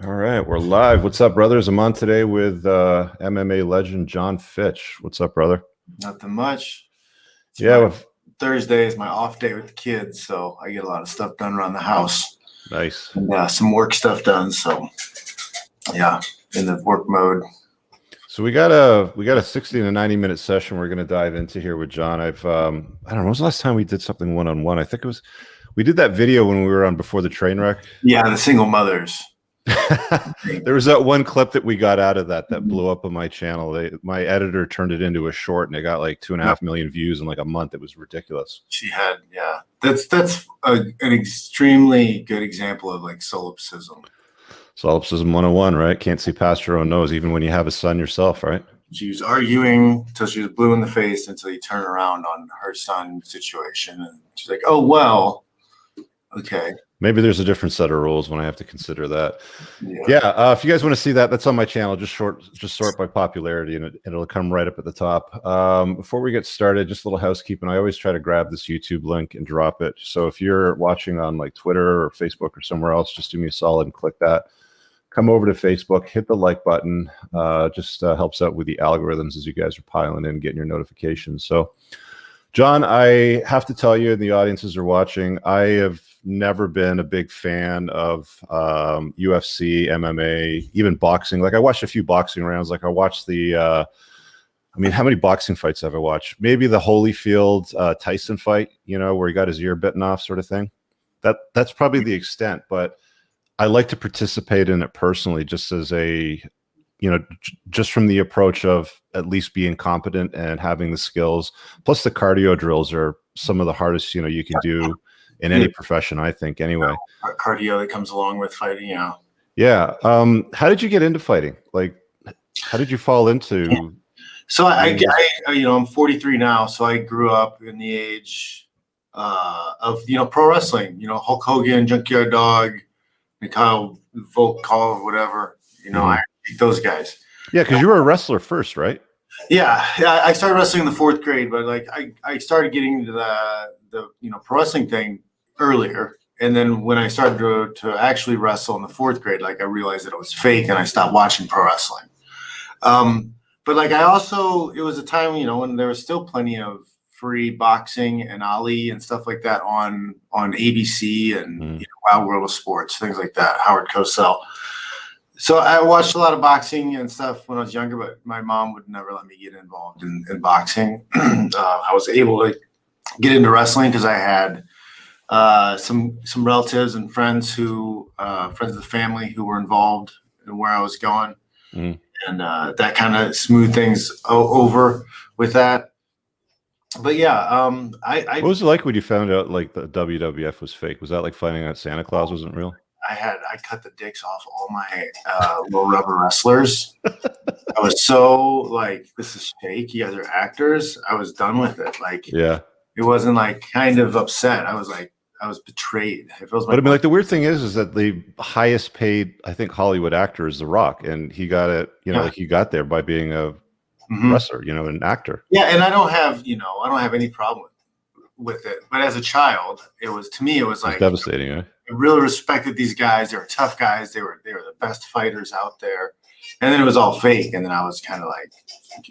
All right, we're live. What's up, brothers? I'm on today with MMA legend Jon Fitch. What's up, brother? Nothing much. Thursday is my off day with the kids, so I get a lot of stuff done around the house. Nice. And some work stuff done. So yeah, in the work mode. So we got a 60 to 90-minute session we're going to dive into here with Jon. I don't know, when was the last time we did something one-on-one? I think we did that video when we were on Before the Train Wreck. Yeah, the single mothers. There was that one clip that we got out of that blew up on my channel. My editor turned it into a short, and it got like 2.5 million views in like a month. It was ridiculous. That's an extremely good example of like solipsism. Solipsism 101, right? Can't see past your own nose, even when you have a son yourself, right? She was arguing till she was blue in the face until you turn around on her son situation, and she's like, "Oh well, okay." Maybe there's a different set of rules when I have to consider that. Yeah. If you guys want to see that, that's on my channel. Just sort by popularity, and it'll come right up at the top. Before we get started, just a little housekeeping. I always try to grab this YouTube link and drop it. So if you're watching on like Twitter or Facebook or somewhere else, just do me a solid and click that. Come over to Facebook, hit the like button. Just helps out with the algorithms as you guys are piling in, getting your notifications. So, Jon, I have to tell you, and the audiences are watching, I have never been a big fan of UFC, MMA, even boxing. Like I watched a few boxing rounds. Like I watched how many boxing fights have I watched? Maybe the Holyfield Tyson fight, where he got his ear bitten off, sort of thing. That's probably the extent, but I like to participate in it personally, just as just from the approach of at least being competent and having the skills. Plus the cardio drills are some of the hardest, you can do in any profession, I think, anyway. Cardio that comes along with fighting, yeah. Yeah. How did you get into fighting? Like, how did you fall into? So I'm 43 now, so I grew up in the age of pro wrestling. Hulk Hogan, Junkyard Dog, Mikhail Volkov, whatever. I beat those guys. Yeah, because you were a wrestler first, right? Yeah. I started wrestling in the 4th grade, but like I started getting into the pro wrestling thing earlier, and then when I started to actually wrestle in the 4th grade, like I realized that it was fake, and I stopped watching pro wrestling. But like it was a time when there was still plenty of free boxing and Ali and stuff like that on ABC and Wild World of Sports, things like that. Howard Cosell. So I watched a lot of boxing and stuff when I was younger, but my mom would never let me get involved in boxing. I was able to get into wrestling because I had some relatives and friends friends of the family who were involved in where I was going. And that kind of smoothed things over with that. But yeah, what was it like when you found out like the WWF was fake? Was that like finding out Santa Claus wasn't real? I cut the dicks off all my little rubber wrestlers. I was so like, this is fake. You guys are actors. I was done with it. Like, yeah, it wasn't like kind of upset. I was like, I was betrayed. It feels but I mean, like the weird thing is that the highest paid, I think, Hollywood actor is The Rock, and he got it. Like he got there by being a wrestler, an actor. Yeah, and I don't have any problem with it. But as a child, it was like devastating. Right? I really respected these guys. They were tough guys. They were the best fighters out there. And then it was all fake. And then I was kind of like,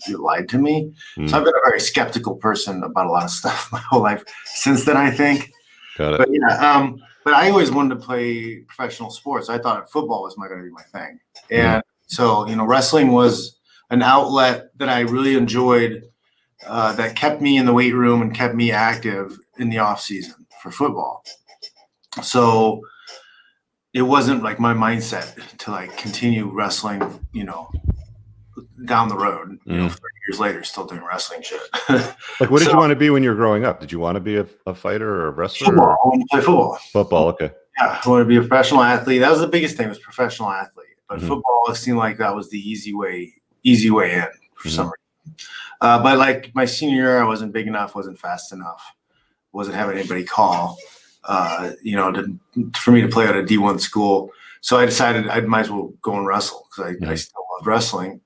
you lied to me. So I've been a very skeptical person about a lot of stuff my whole life since then, I think. Got it. But yeah, but I always wanted to play professional sports. I thought football was going to be my thing. And so, wrestling was an outlet that I really enjoyed, that kept me in the weight room and kept me active in the off season for football. So it wasn't like my mindset to like continue wrestling, down the road, 30 years later, still doing wrestling shit. Like, what did you want to be when you were growing up? Did you want to be a fighter or a wrestler? Football. I wanted to play football. Football, okay. Yeah, I wanted to be a professional athlete. That was the biggest thing, was professional athlete. But football, it seemed like that was the easy way in for some reason. But like my senior year, I wasn't big enough, wasn't fast enough, wasn't having anybody call, for me to play at a D1 school. So I decided I might as well go and wrestle because I still love wrestling.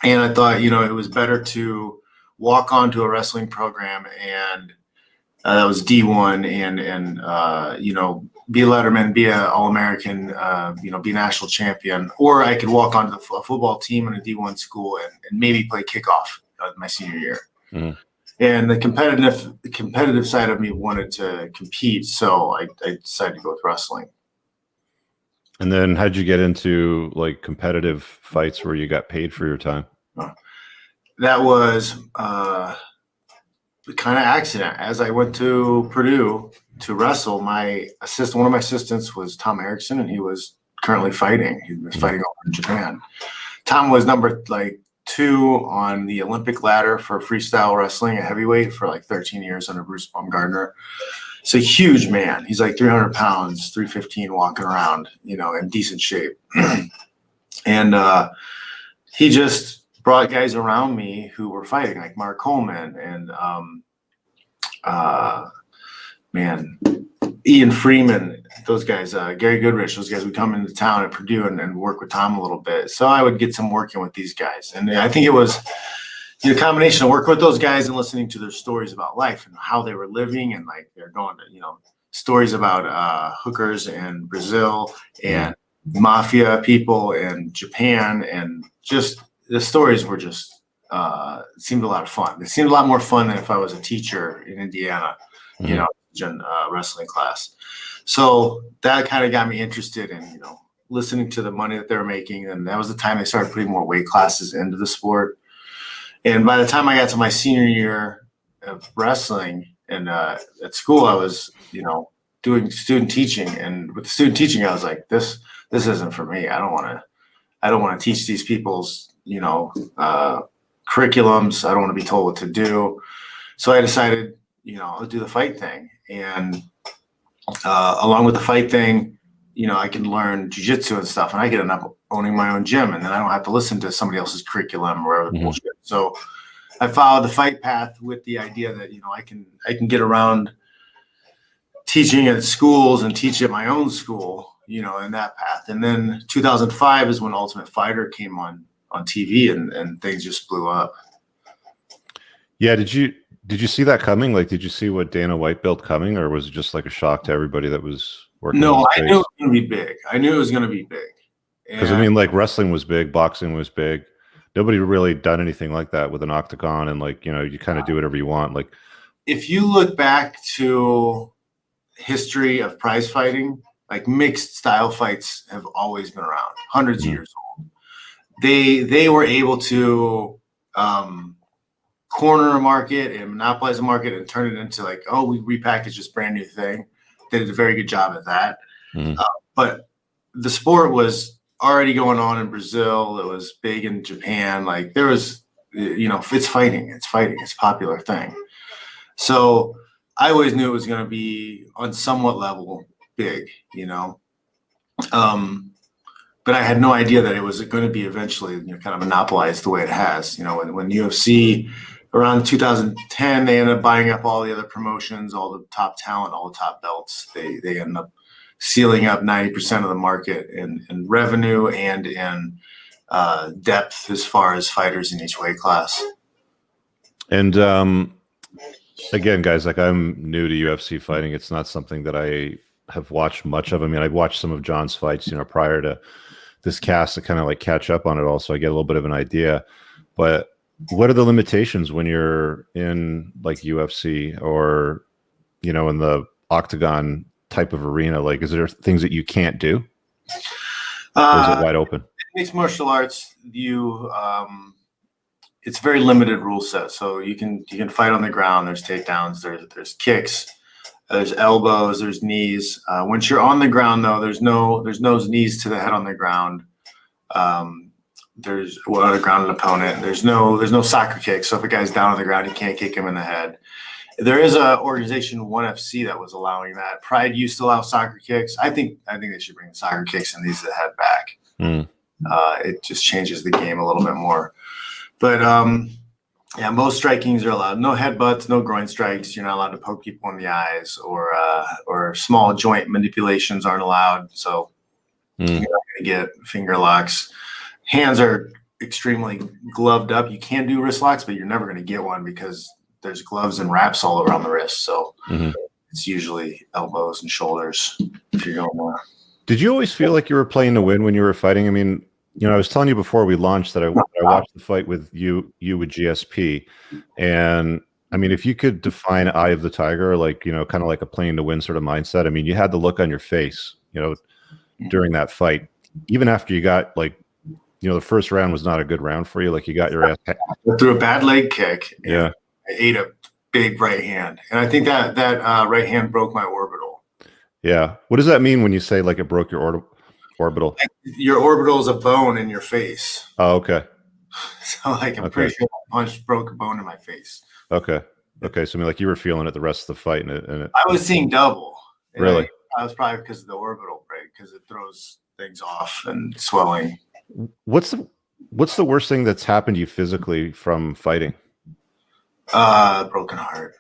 And I thought, it was better to walk onto a wrestling program and that was D1 and be a letterman, be an All-American, be a national champion, or I could walk onto a football team in a D1 school and maybe play kickoff my senior year. Mm-hmm. And the competitive side of me wanted to compete, so I decided to go with wrestling. And then how'd you get into like competitive fights where you got paid for your time? That was kind of accident. As I went to Purdue to wrestle, one of my assistants was Tom Erickson, and he was currently fighting. He was fighting over in Japan. Tom was number 2 on the Olympic ladder for freestyle wrestling at heavyweight for 13 years under Bruce Baumgartner. He's a huge man. He's 300 pounds, 315 walking around, in decent shape. And he just brought guys around me who were fighting, like Mark Coleman and Ian Freeman, those guys, Gary Goodrich, those guys would come into town at Purdue and work with Tom a little bit. So I would get some working with these guys. And I think it was a combination of working with those guys and listening to their stories about life and how they were living. And they're going to, stories about hookers in Brazil and mafia people in Japan. And just the stories were just, seemed a lot of fun. It seemed a lot more fun than if I was a teacher in Indiana, wrestling class. So that kind of got me interested in, listening to the money that they were making. And that was the time they started putting more weight classes into the sport. And by the time I got to my senior year of wrestling and at school, I was, doing student teaching. And with the student teaching, I was like, this isn't for me. I don't want to teach these people's, curriculums. I don't want to be told what to do. So I decided, I'll do the fight thing. And along with the fight thing, I can learn jiu-jitsu and stuff, and I could end up owning my own gym, and then I don't have to listen to somebody else's curriculum or other bullshit. So I followed the fight path with the idea that, I can get around teaching at schools and teach at my own school, in that path. And then 2005 is when Ultimate Fighter came on TV and things just blew up. Yeah. Did you see that coming? Did you see what Dana White built coming, or was it just a shock to everybody that was working? No, I knew it was going to be big. Because wrestling was big, boxing was big. Nobody really done anything like that with an octagon, and you kind of do whatever you want. If you look back to history of prize fighting, mixed style fights have always been around, hundreds of years old. They were able to corner a market and monopolize a market and turn it into we repackaged this brand new thing. They did a very good job at that. But the sport was already going on in Brazil. It was big in Japan. There was, it's fighting. It's a popular thing. So I always knew it was going to be on somewhat level big, but I had no idea that it was going to be eventually, kind of monopolized the way it has. When UFC around 2010, they ended up buying up all the other promotions, all the top talent, all the top belts. They ended up sealing up 90% of the market in revenue and in depth as far as fighters in each weight class. And again, guys, I'm new to UFC fighting. It's not something that I have watched much of. I mean, I've watched some of John's fights, prior to this cast to kind of catch up on it all, so I get a little bit of an idea. But what are the limitations when you're in UFC or, in the octagon type of arena? Is there things that you can't do? Or is it wide open? Mixed martial arts, it's very limited rule set. So you can fight on the ground. There's takedowns. There's kicks. There's elbows. There's knees. Once you're on the ground, though, there's no knees to the head on the ground. There's a grounded opponent. There's no soccer kicks. So if a guy's down on the ground, you can't kick him in the head. There is a organization, ONE FC, that was allowing that. Pride used to allow soccer kicks. I think they should bring the soccer kicks and these to the head back. It just changes the game a little bit more. But most strikings are allowed. No headbutts, no groin strikes. You're not allowed to poke people in the eyes, or small joint manipulations aren't allowed. So you're not going to get finger locks. Hands are extremely gloved up. You can do wrist locks, but you're never going to get one because there's gloves and wraps all around the wrist. So it's usually elbows and shoulders if you're going more. Did you always feel like you were playing to win when you were fighting? I mean, I was telling you before we launched that I watched the fight with you with GSP, and I mean, if you could define Eye of the Tiger, like, kind of like a playing to win sort of mindset. I mean, you had the look on your face, during that fight, even after you got like, the first round was not a good round for you. Like you got your ass. I threw a bad leg kick. Yeah. I ate a big right hand. And I think that right hand broke my orbital. Yeah. What does that mean when you say like it broke your orbital? Like your orbital is a bone in your face. Oh, okay. So like I'm pretty sure I broke a bone in my face. Okay. So I mean, like you were feeling it the rest of the fight, and I was seeing double. Really? I was probably because of the orbital break, because it throws things off and swelling. What's the worst thing that's happened to you physically from fighting? Broken heart.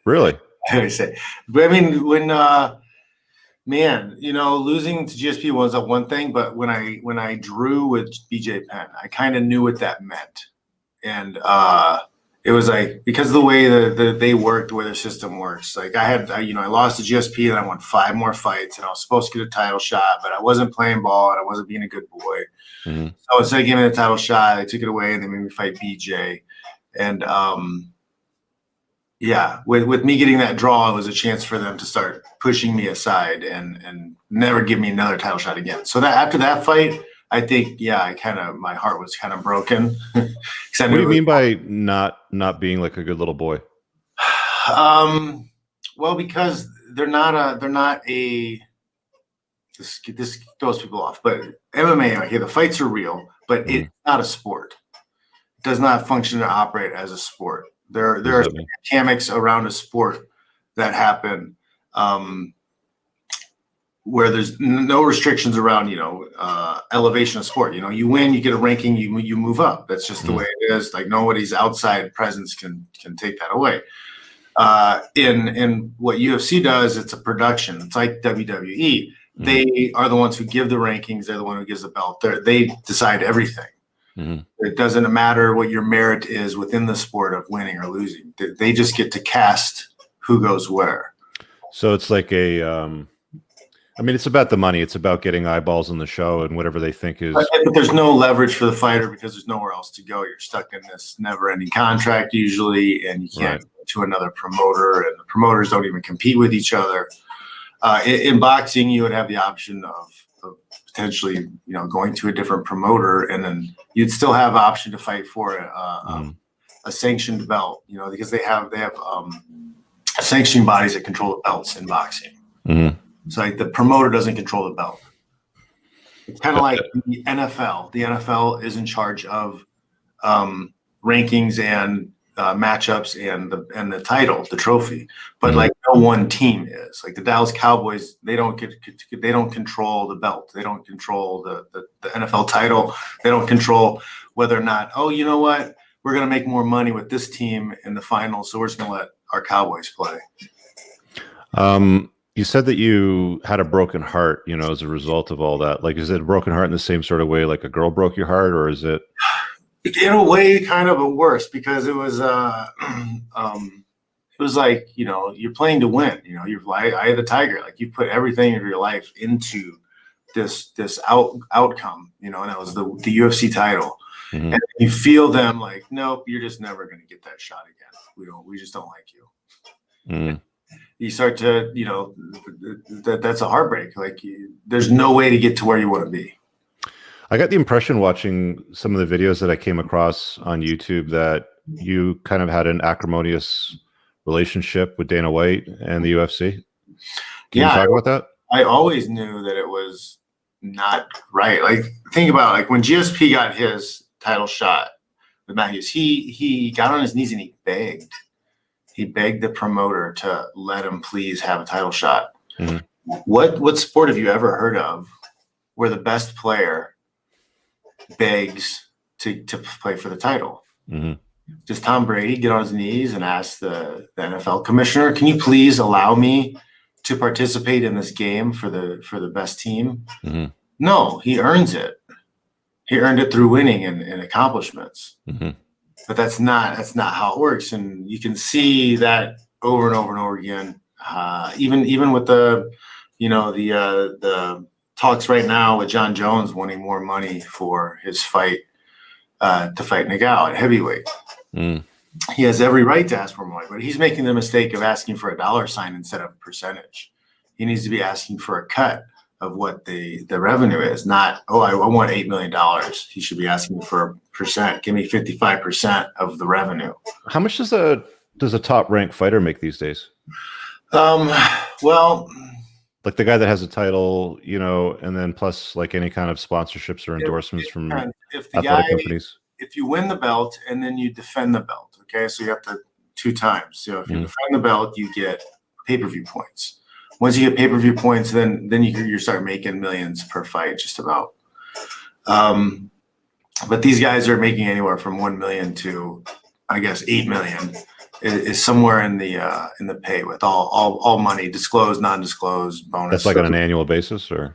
Really? I say, but I mean, when losing to GSP was one thing, but when I drew with BJ Penn, I kind of knew what that meant, and it was like, because of the way that they worked, the way their system works. Like I lost to GSP and I won 5 more fights and I was supposed to get a title shot, but I wasn't playing ball and I wasn't being a good boy. Mm-hmm. So instead of giving me the title shot, they took it away and they made me fight BJ. And with me getting that draw, it was a chance for them to start pushing me aside and never give me another title shot again. So that after that fight, I think, my heart was kind of broken. What do you mean by not being like a good little boy? Well, because this throws people off, but MMA, okay, the fights are real, but it's not a sport. It does not function and operate as a sport. There are mechanics around a sport that happen, where there's no restrictions around, elevation of sport. You win, you get a ranking, you move up. That's just the way it is. Like nobody's outside presence can take that away. In what UFC does, it's a production. It's like WWE. They are the ones who give the rankings. They're the one who gives the belt. They decide everything. It doesn't matter what your merit is within the sport of winning or losing. They just get to cast who goes where. So it's like it's about the money. It's about getting eyeballs on the show and whatever they think is. But there's no leverage for the fighter because there's nowhere else to go. You're stuck in this never-ending contract usually, and you can't go to another promoter, and the promoters don't even compete with each other. In boxing, you would have the option of potentially, going to a different promoter, and then you'd still have option to fight for a sanctioned belt, because they have sanctioning bodies that control the belts in boxing. So like the promoter doesn't control the belt. It's kind of like the NFL. The NFL is in charge of rankings and matchups and the title, the trophy. But like no one team is. Like the Dallas Cowboys, they don't control the belt. They don't control the NFL title. They don't control whether or not, you know what, we're going to make more money with this team in the finals, so we're just going to let our Cowboys play. You said that you had a broken heart, as a result of all that. Like, is it a broken heart in the same sort of way like a girl broke your heart, or is it? In a way, kind of, but worse, because it was like, you're playing to win. You're Eye of the Tiger. Like you put everything of your life into this outcome. And that was the UFC title. And you feel them like, nope, you're just never going to get that shot again. We just don't like you. You start to, that's a heartbreak. Like there's no way to get to where you want to be. I got the impression watching some of the videos that I came across on YouTube that you kind of had an acrimonious relationship with Dana White and the UFC. Can you talk about that? I always knew that it was not right. Like think about like when GSP got his title shot with Matthews, he got on his knees and he begged. He begged the promoter to let him please have a title shot. What sport have you ever heard of where the best player begs to play for the title? Does Tom Brady get on his knees and ask the NFL commissioner, can you please allow me to participate in this game for the best team? No, he earns it. He earned it through winning and accomplishments. But that's not how it works. And you can see that over and over and over again, Even with the, the talks right now with John Jones wanting more money for his fight to fight Nagao at heavyweight. He has every right to ask for more money, but he's making the mistake of asking for a dollar sign instead of a percentage. He needs to be asking for a cut of what the revenue is, not, I want $8 million. He should be asking for a percent. Give me 55% of the revenue. How much does a top ranked fighter make these days? Well, like the guy that has a title, and then plus like any kind of sponsorships or endorsements from athletic companies. If you win the belt and then you defend the belt, okay, so you have to 2 times. So if you defend the belt, you get pay-per-view points. Once you get pay-per-view points, then you start making millions per fight, just about. But these guys are making anywhere from 1 million to, I guess, 8 million is somewhere in the pay with all money, disclosed, non-disclosed, bonus. That's like on an annual basis, or?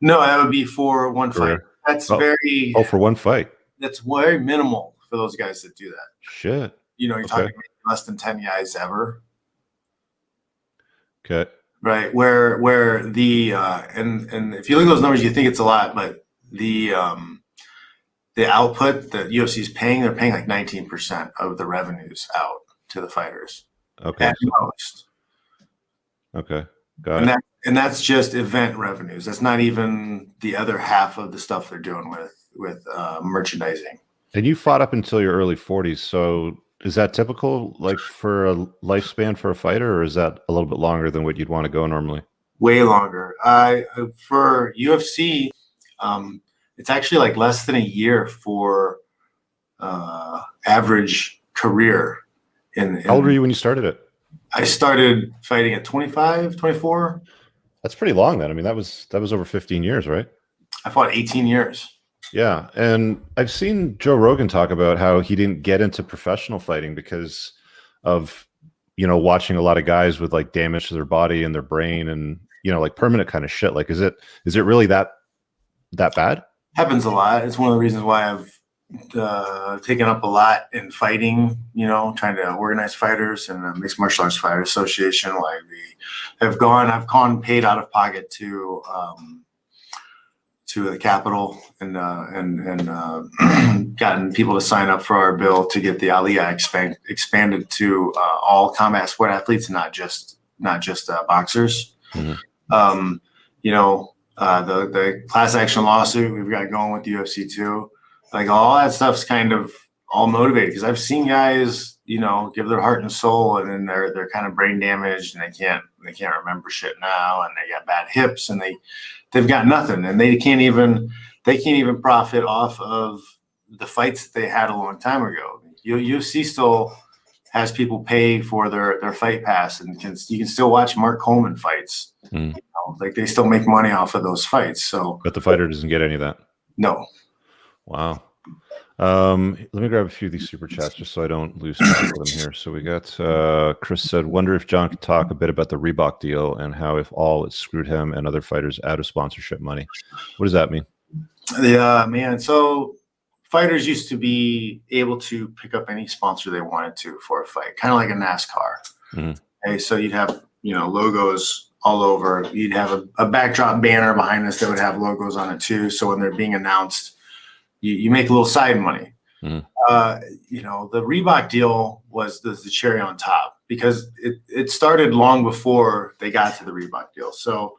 No, that would be for one fight. That's for one fight. That's very minimal for those guys that do that. Shit. You're talking less than 10 guys ever. Okay. Right. Where the and if you look at those numbers, you think it's a lot, but the output that UFC is paying, they're paying like 19% of the revenues out to the fighters. Okay. At most. Okay. Got it. And that's just event revenues. That's not even the other half of the stuff they're doing with merchandising. And you fought up until your early 40s. So is that typical, like for a lifespan for a fighter, or is that a little bit longer than what you'd want to go normally? Way longer. For UFC, it's actually like less than a year for average career. How old were you when you started it? I started fighting at 25, 24. That's pretty long then. I mean, that was over 15 years, right? I fought 18 years. Yeah. And I've seen Joe Rogan talk about how he didn't get into professional fighting because of, watching a lot of guys with like damage to their body and their brain and, like permanent kind of shit. Like, is it really that bad? Happens a lot. It's one of the reasons why I've taken up a lot in fighting, trying to organize fighters and Mixed Martial Arts Fighter Association. Like I've gone paid out of pocket to the Capitol and gotten people to sign up for our bill to get the Aliyah expanded to all combat sport athletes, not just boxers. Mm-hmm. The class action lawsuit we've got going with the UFC too, like all that stuff's kind of all motivated because I've seen guys, give their heart and soul, and then they're kind of brain damaged and they can't remember shit now, and they got bad hips and they've got nothing, and they can't even profit off of the fights that they had a long time ago. UFC still has people pay for their fight pass, and you can still watch Mark Coleman fights. Like they still make money off of those fights. So, but the fighter doesn't get any of that. No. Wow. Let me grab a few of these super chats just so I don't lose track of them here. So we got Chris said, wonder if Jon could talk a bit about the Reebok deal and how if all it screwed him and other fighters out of sponsorship money. What does that mean? Yeah, man. So fighters used to be able to pick up any sponsor they wanted to for a fight, kind of like a NASCAR. Mm-hmm. Okay, so you'd have logos all over. You'd have a backdrop banner behind us that would have logos on it too. So when they're being announced, you make a little side money. Mm-hmm. The Reebok deal was the cherry on top because it started long before they got to the Reebok deal. So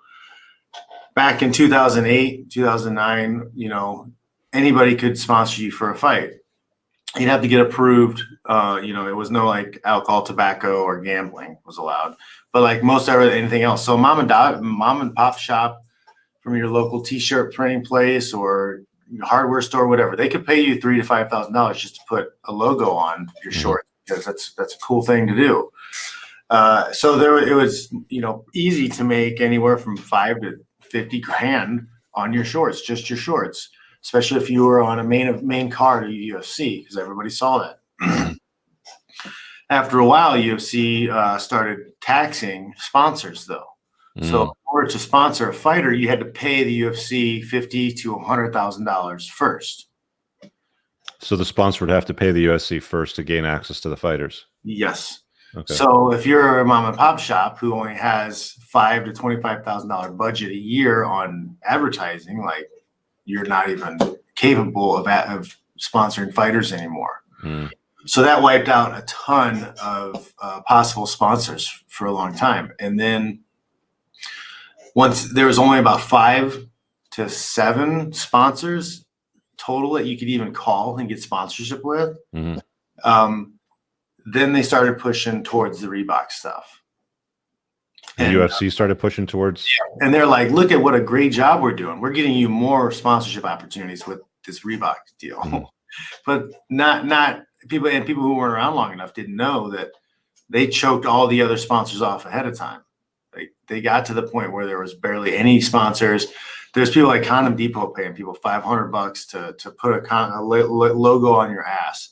back in 2008, 2009, anybody could sponsor you for a fight. You'd have to get approved. It was no like alcohol, tobacco, or gambling was allowed, but like most anything else. So mom and pop shop from your local t-shirt printing place or hardware store, whatever, they could pay you $3,000 to $5,000 just to put a logo on your shorts because that's a cool thing to do. So it was easy to make anywhere from $5,000 to $50,000 on your shorts, just your shorts. Especially if you were on a main card of UFC, because everybody saw that. After a while, UFC started taxing sponsors, though. So in order to sponsor a fighter, you had to pay the UFC $50,000 to $100,000 first. So the sponsor would have to pay the UFC first to gain access to the fighters. Yes. Okay. So if you're a mom and pop shop who only has $5,000 to $25,000 budget a year on advertising, like you're not even capable of sponsoring fighters anymore. So that wiped out a ton of possible sponsors for a long time. And then once there was only about 5 to 7 sponsors total that you could even call and get sponsorship with. Then they started pushing towards the Reebok stuff. And UFC started pushing towards. And they're like, look at what a great job we're doing. We're getting you more sponsorship opportunities with this Reebok deal. But not people who weren't around long enough didn't know that they choked all the other sponsors off ahead of time. Like they got to the point where there was barely any sponsors. There's people like Condom Depot paying people $500 to put a logo on your ass.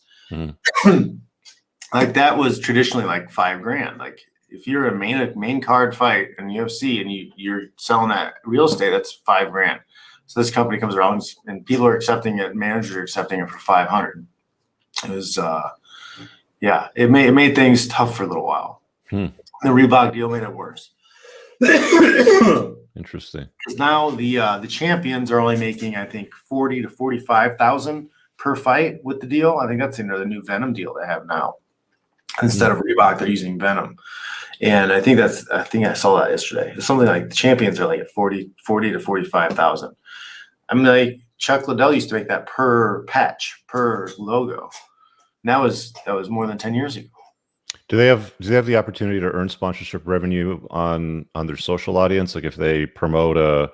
Like that was traditionally like $5,000. Like if you're a main card fight in UFC and you're selling that real estate, that's $5,000. So this company comes around and people are accepting it. Managers are accepting it for $500. It was, it made things tough for a little while. The Reebok deal made it worse. Interesting. Because now the champions are only making, I think, 40 to 45,000 per fight with the deal. I think that's the new Venom deal they have now. Instead of Reebok, they're using Venom. And I think I saw that yesterday. It's something like the champions are like at 40 to 45,000. I mean, like Chuck Liddell used to make that per patch, per logo. And that was more than 10 years ago. Do they have the opportunity to earn sponsorship revenue on their social audience? Like if they promote a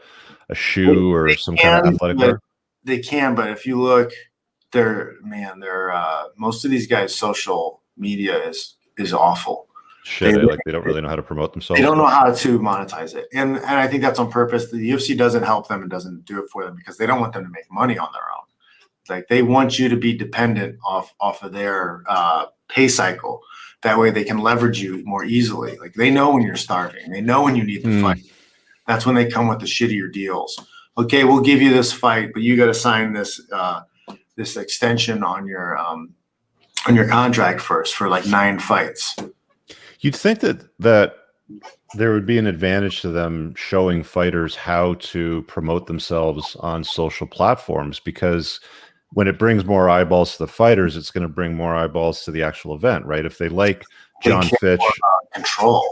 shoe or some kind of athletic wear? They can, but if you look, they're most of these guys' social media is awful. Shit, they don't really know how to promote themselves. They don't know how to monetize it. And I think that's on purpose. The UFC doesn't help them and doesn't do it for them because they don't want them to make money on their own. Like they want you to be dependent off of their pay cycle. That way they can leverage you more easily. Like they know when you're starving. They know when you need the fight. That's when they come with the shittier deals. Okay, we'll give you this fight, but you got to sign this extension on your contract first for like 9 fights. You'd think that there would be an advantage to them showing fighters how to promote themselves on social platforms, because when it brings more eyeballs to the fighters, it's going to bring more eyeballs to the actual event, right? If they like Jon Fitch, control.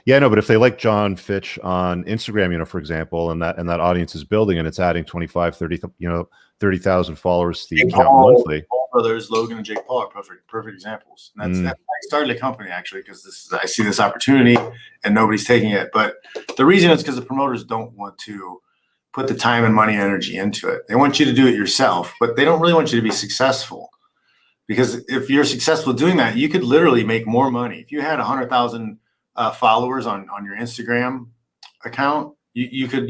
Yeah, no, but if they like Jon Fitch on Instagram, for example, and that audience is building and it's adding 25, 30, 30,000 followers to the account monthly. Paul brothers, Logan and Jake Paul are perfect examples. And that's I started a company actually because I see this opportunity and nobody's taking it. But the reason is because the promoters don't want to put the time and money and energy into it. They want you to do it yourself, but they don't really want you to be successful. Because if you're successful doing that, you could literally make more money. If you had 100,000 followers on your Instagram account, you could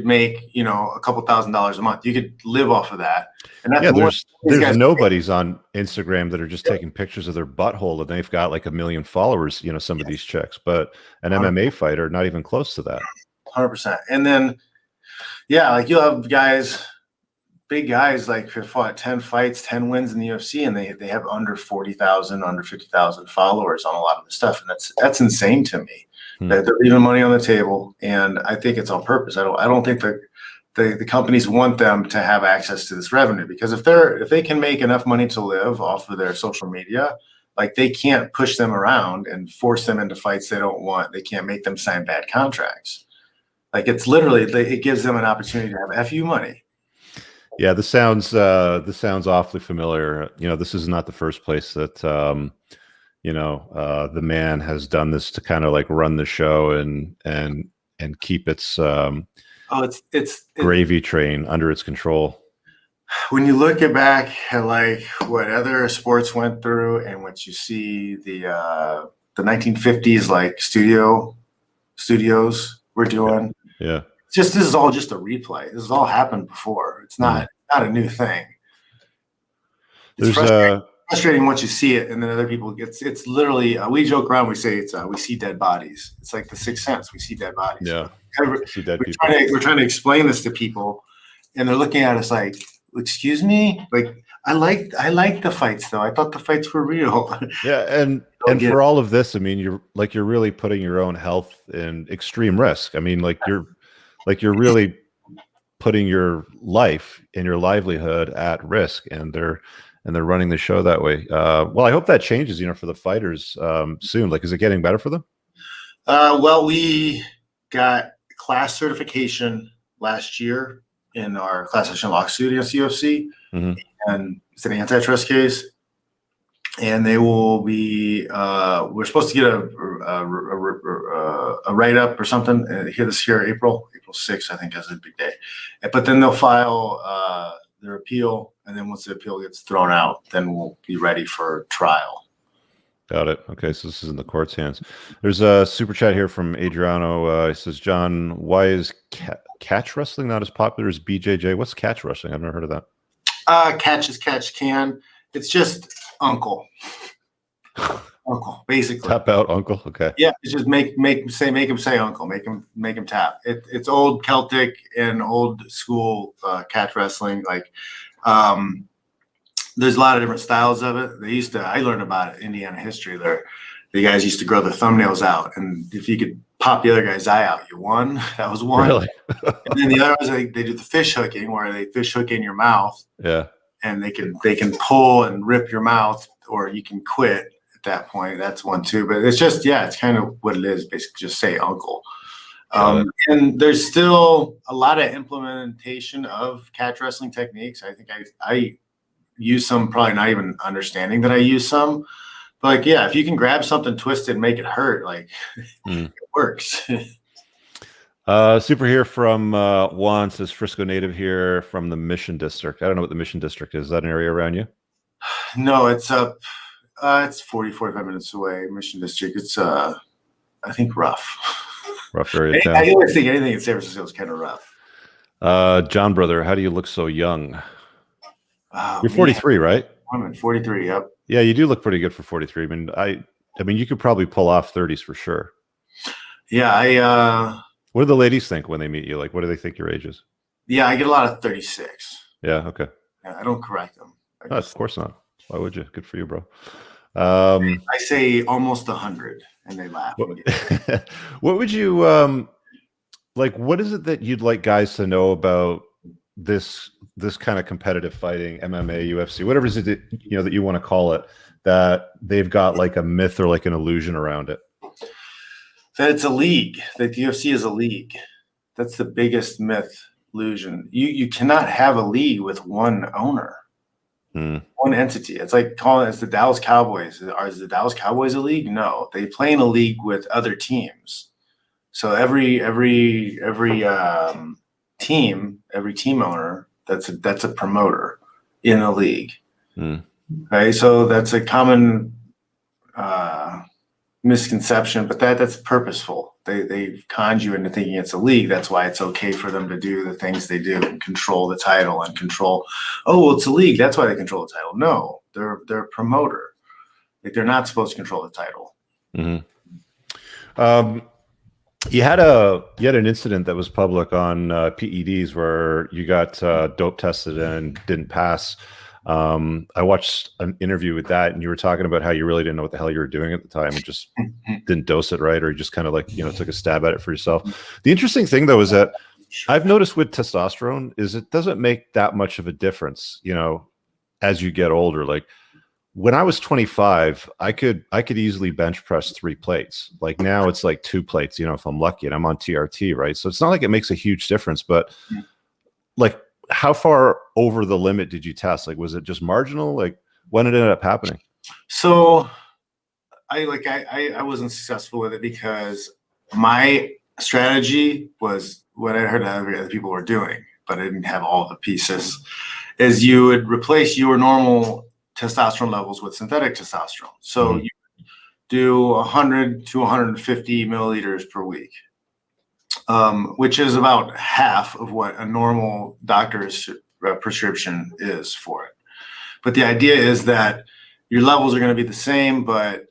make a couple $1,000s a month. You could live off of that. And that's there's nobodies on Instagram that are just taking pictures of their butthole and they've got like 1 million followers. Some of these chicks, but an MMA fighter not even close to that. 100%. And then like you'll have guys, big guys like who fought 10 fights, 10 wins in the UFC, and they have under 40,000, under 50,000 followers on a lot of the stuff, and that's insane to me. That they're leaving money on the table, and I think it's on purpose. I don't think that the companies want them to have access to this revenue, because if they can make enough money to live off of their social media, like they can't push them around and force them into fights they don't want. They can't make them sign bad contracts. Like it's literally it gives them an opportunity to have FU money. Yeah, this sounds awfully familiar. This is not the first place that the man has done this to kind of like run the show and keep its gravy train under its control. When you look back at like what other sports went through and what you see the 1950s like studios were doing. Yeah. This is all just a replay. This has all happened before. It's not a new thing. It's frustrating once you see it, and then other people it's literally we joke around. We say we see dead bodies. It's like the Sixth Sense. We see dead bodies. Yeah, see dead people. We're trying to explain this to people, and they're looking at us like, "Excuse me." Like I like the fights though. I thought the fights were real. Yeah, and and for all of this, I mean, you're really putting your own health in extreme risk. I mean, you're really putting your life and your livelihood at risk, and they're running the show that way. Well, I hope that changes, for the fighters soon. Is it getting better for them? Well, we got class certification last year in our class action lawsuit against UFC, and it's an antitrust case. And they will be. We're supposed to get a write up or something this year, April 6th, I think, is a big day. But then they'll file their appeal, and then once the appeal gets thrown out, then we'll be ready for trial. Got it. Okay, so this is in the court's hands. There's a super chat here from Adriano. He says, John, why is catch wrestling not as popular as BJJ? What's catch wrestling? I've never heard of that. Catch as catch can. It's just uncle, basically. Tap out uncle. Okay. Yeah, it's just make him say uncle. Make him tap. It's old Celtic and old school catch wrestling. There's a lot of different styles of it. I learned about it, Indiana history. The guys used to grow their thumbnails out, and if you could pop the other guy's eye out, you won. That was one. Really? And then the other was they do the fish hooking, where they fish hook in your mouth. Yeah. And they can pull and rip your mouth, or you can quit at that point. That's one too. But it's just, it's kind of what it is. Basically, just say uncle. And there's still a lot of implementation of catch wrestling techniques. I think I use some, probably not even understanding that I use some. But if you can grab something, twist it, and make it hurt, it works. Super here from Juan says, Frisco native here from the Mission District. I don't know what the Mission District is. Is that an area around you? No, it's up. It's 45 minutes away. Mission District. It's I think rough. Rough area. I always think anything in San Francisco is kind of rough. John, brother, how do you look so young? Oh, you're 43, right? I'm 43. Yep. Yeah, you do look pretty good for 43. I mean, you could probably pull off 30s for sure. Yeah, what do the ladies think when they meet you? What do they think your age is? Yeah, I get a lot of 36. Yeah, okay. Yeah, I don't correct them. No, of course not. Why would you? Good for you, bro. I say almost 100, and they laugh. What would you what is it that you'd like guys to know about this kind of competitive fighting, MMA, UFC, whatever it is that that you want to call it, that they've got a myth or an illusion around it? That it's a league, that the UFC is a league. That's the biggest myth, illusion. You cannot have a league with one owner, one entity. It's like calling it the Dallas Cowboys. Is the Dallas Cowboys a league? No, they play in a league with other teams. So every team owner, that's a promoter in a league. Okay, so that's a common misconception, but that's purposeful. They've conned you into thinking it's a league. That's why it's okay for them to do the things they do and control the title and control. Oh, well, it's a league. That's why they control the title. No, they're a promoter. They're not supposed to control the title. You had an incident that was public on PEDs where you got dope tested and didn't pass. I watched an interview with that, and you were talking about how you really didn't know what the hell you were doing at the time and just didn't dose it right, or you just kind of took a stab at it for yourself. The interesting thing though is that I've noticed with testosterone is it doesn't make that much of a difference, as you get older. When I was 25, I could easily bench press 3 plates. Now it's 2 plates, if I'm lucky, and I'm on TRT, right? So it's not like it makes a huge difference, but how far over the limit did you test? Was it just marginal? When did it end up happening? So I wasn't successful with it because my strategy was what I heard other people were doing, but I didn't have all the pieces, is you would replace your normal testosterone levels with synthetic testosterone. So you do 100 to 150 milliliters per week, which is about half of what a normal doctor's prescription is for it. But the idea is that your levels are going to be the same, but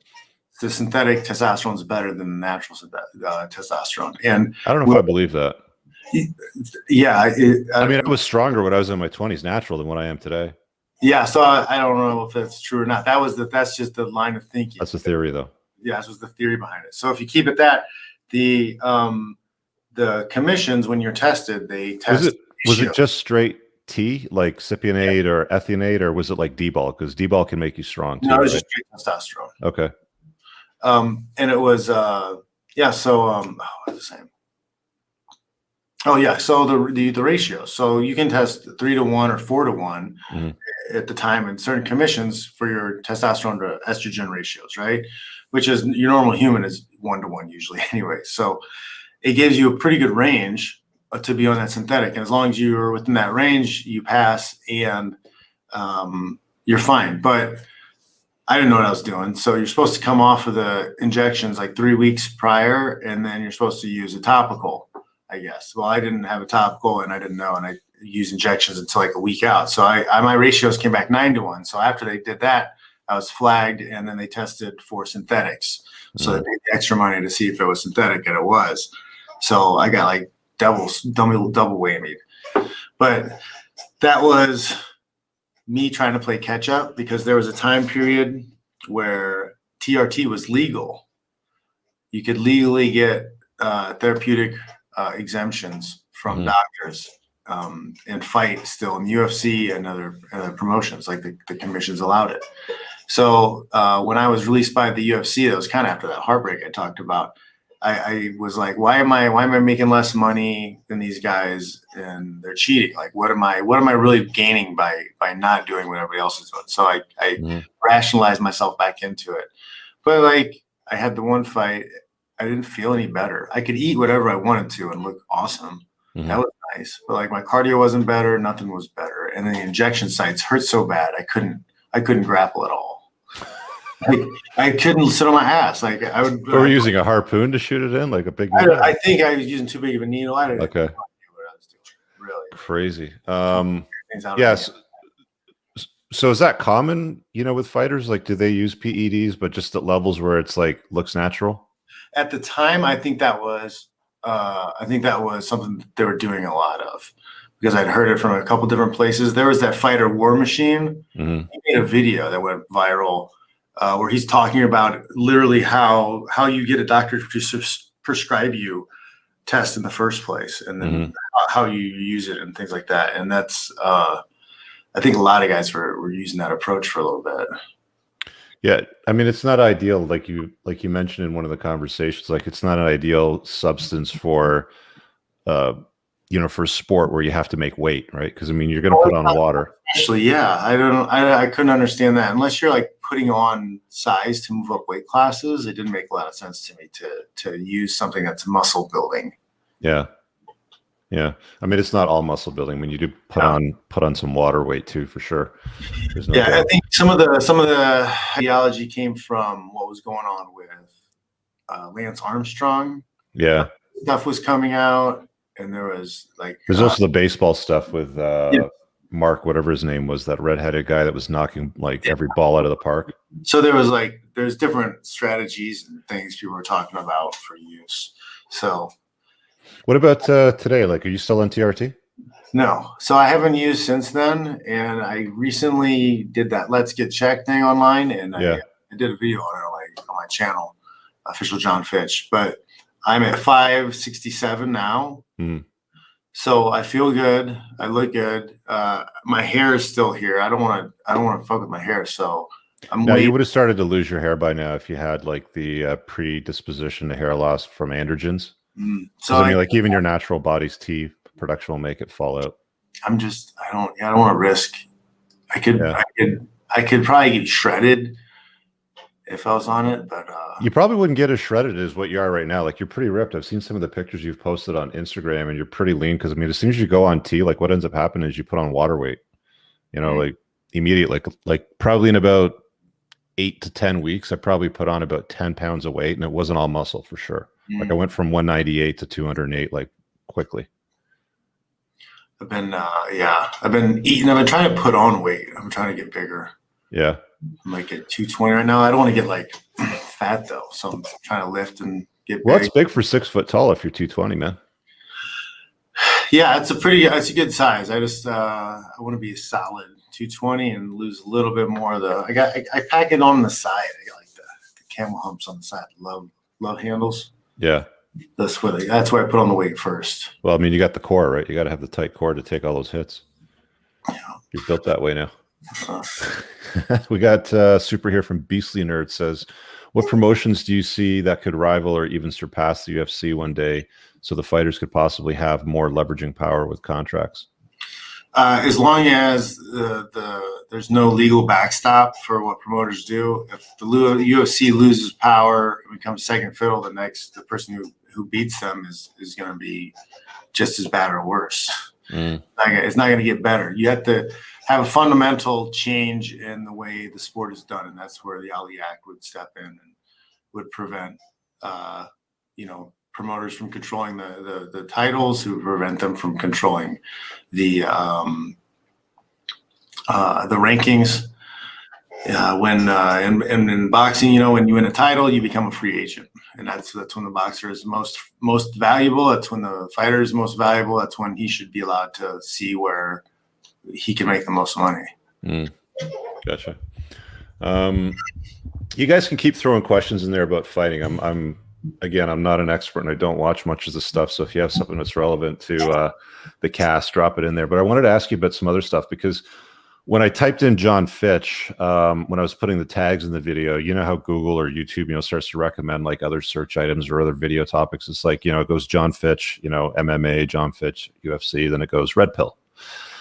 the synthetic testosterone is better than the natural testosterone. And I don't know if I believe that. Yeah. I was stronger when I was in my 20s natural than what I am today. Yeah, so I don't know if that's true or not. That's just the line of thinking. That's the theory, though. Yeah, this was the theory behind it. So if you keep it that, the commissions, when you're tested, they test. Was it just straight T, like cypionate or ethionate, or was it like D-ball? Because D-ball can make you strong too. No, it was right? just straight testosterone. Okay. And it was yeah. So what's the same? Oh yeah. So the ratio. So you can test 3-to-1 or 4-to-1 at the time in certain commissions for your testosterone to estrogen ratios, right? Which is your normal human is 1-to-1 usually anyway. So it gives you a pretty good range to be on that synthetic. And as long as you're within that range, you pass and you're fine. But I didn't know what I was doing. So you're supposed to come off of the injections like 3 weeks prior, and then you're supposed to use a topical, I guess. Well, I didn't have a topical and I didn't know, and I used injections until like a week out. So my ratios came back 9-to-1. So after they did that, I was flagged, and then they tested for synthetics. So they paid the extra money to see if it was synthetic, and it was. So I got like double whammied. But that was me trying to play catch up, because there was a time period where TRT was legal. You could legally get therapeutic exemptions from doctors and fight still in the UFC and other promotions, like the commissions allowed it. So when I was released by the UFC, that was kind of after that heartbreak I talked about. I was like, why am I making less money than these guys, and they're cheating? Like, what am I really gaining by not doing what everybody else is doing? So I rationalized myself back into it. But like, I had the one fight, I didn't feel any better. I could eat whatever I wanted to and look awesome. That was nice. But like, my cardio wasn't better, nothing was better. And then the injection sites hurt so bad I couldn't grapple at all. Like, I couldn't sit on my ass. Like, I would. Were you using a harpoon to shoot it in, like a big? I think I was using too big of a needle. I didn't know what I was doing. Really crazy. Yes. So is that common? With fighters, like, do they use PEDs, but just at levels where it's like looks natural? At the time, I think that was something that they were doing a lot of, because I'd heard it from a couple different places. There was that fighter War Machine. He made a video that went viral. Where he's talking about literally how you get a doctor to prescribe you test in the first place, and then how you use it and things like that. And that's, I think a lot of guys were using that approach for a little bit. Yeah. I mean, it's not ideal. Like you mentioned in one of the conversations, like, it's not an ideal substance for, for sport where you have to make weight, right? Because I mean, you're going to put on water. Actually, yeah, I couldn't understand that unless you're like putting on size to move up weight classes. It didn't make a lot of sense to me to use something that's muscle building. Yeah. I mean, it's not all muscle building. I mean, you do put on some water weight too, for sure. No doubt. I think some of the ideology came from what was going on with Lance Armstrong. Yeah, stuff was coming out. And there was like, there's also the baseball stuff with Mark, whatever his name was, that redheaded guy that was knocking like every ball out of the park. So there's different strategies and things people were talking about for use. So what about today? Like, are you still on TRT? No. So I haven't used since then. And I recently did that Let's Get Checked thing online. And I did a video on it on my channel, Official Jon Fitch. But I'm at 567 now. So I feel good. I look good. My hair is still here. I don't want to fuck with my hair. So you would have started to lose your hair by now if you had like the predisposition to hair loss from androgens. So I mean, like, even your natural body's T production will make it fall out. I don't want to risk. I could probably get shredded if I was on it, but you probably wouldn't get as shredded as what you are right now. Like, you're pretty ripped. I've seen some of the pictures you've posted on Instagram, and you're pretty lean. Because I mean, as soon as you go on T, like, what ends up happening is you put on water weight. Like immediately, like probably in about 8 to 10 weeks, I probably put on about 10 pounds of weight, and it wasn't all muscle for sure. Like, I went from 198 to 208, like, quickly. I've been eating. I've been trying to put on weight. I'm trying to get bigger. Yeah. I'm like at 220 right now. I don't want to get like fat though. So I'm trying to lift and get big. Well, it's big for 6 foot tall if you're 220, man. Yeah, it's a good size. I just I want to be a solid 220 and lose a little bit more of the. I pack it on the side. I got like the camel humps on the side. Love handles. Yeah. That's where I put on the weight first. Well, I mean, you got the core, right? You got to have the tight core to take all those hits. Yeah. You're built that way now. We got Super here from Beastly Nerd says, what promotions do you see that could rival or even surpass the UFC one day so the fighters could possibly have more leveraging power with contracts? As long as there's no legal backstop for what promoters do. If the UFC loses power and becomes second fiddle, the person who beats them is going to be just as bad or worse. It's not going to get better. You have to have a fundamental change in the way the sport is done, and that's where the Ali Act would step in and would prevent, promoters from controlling the titles, who prevent them from controlling the rankings. When in boxing, when you win a title, you become a free agent, and that's when the boxer is most valuable. That's when the fighter is most valuable. That's when he should be allowed to see where he can make the most money. Gotcha. You guys can keep throwing questions in there about fighting. I'm not an expert and I don't watch much of the stuff. So if you have something that's relevant to the cast, drop it in there. But I wanted to ask you about some other stuff, because when I typed in Jon Fitch, when I was putting the tags in the video, you know how Google or YouTube, starts to recommend like other search items or other video topics. It's like, it goes Jon Fitch, MMA, Jon Fitch, UFC, then it goes red pill.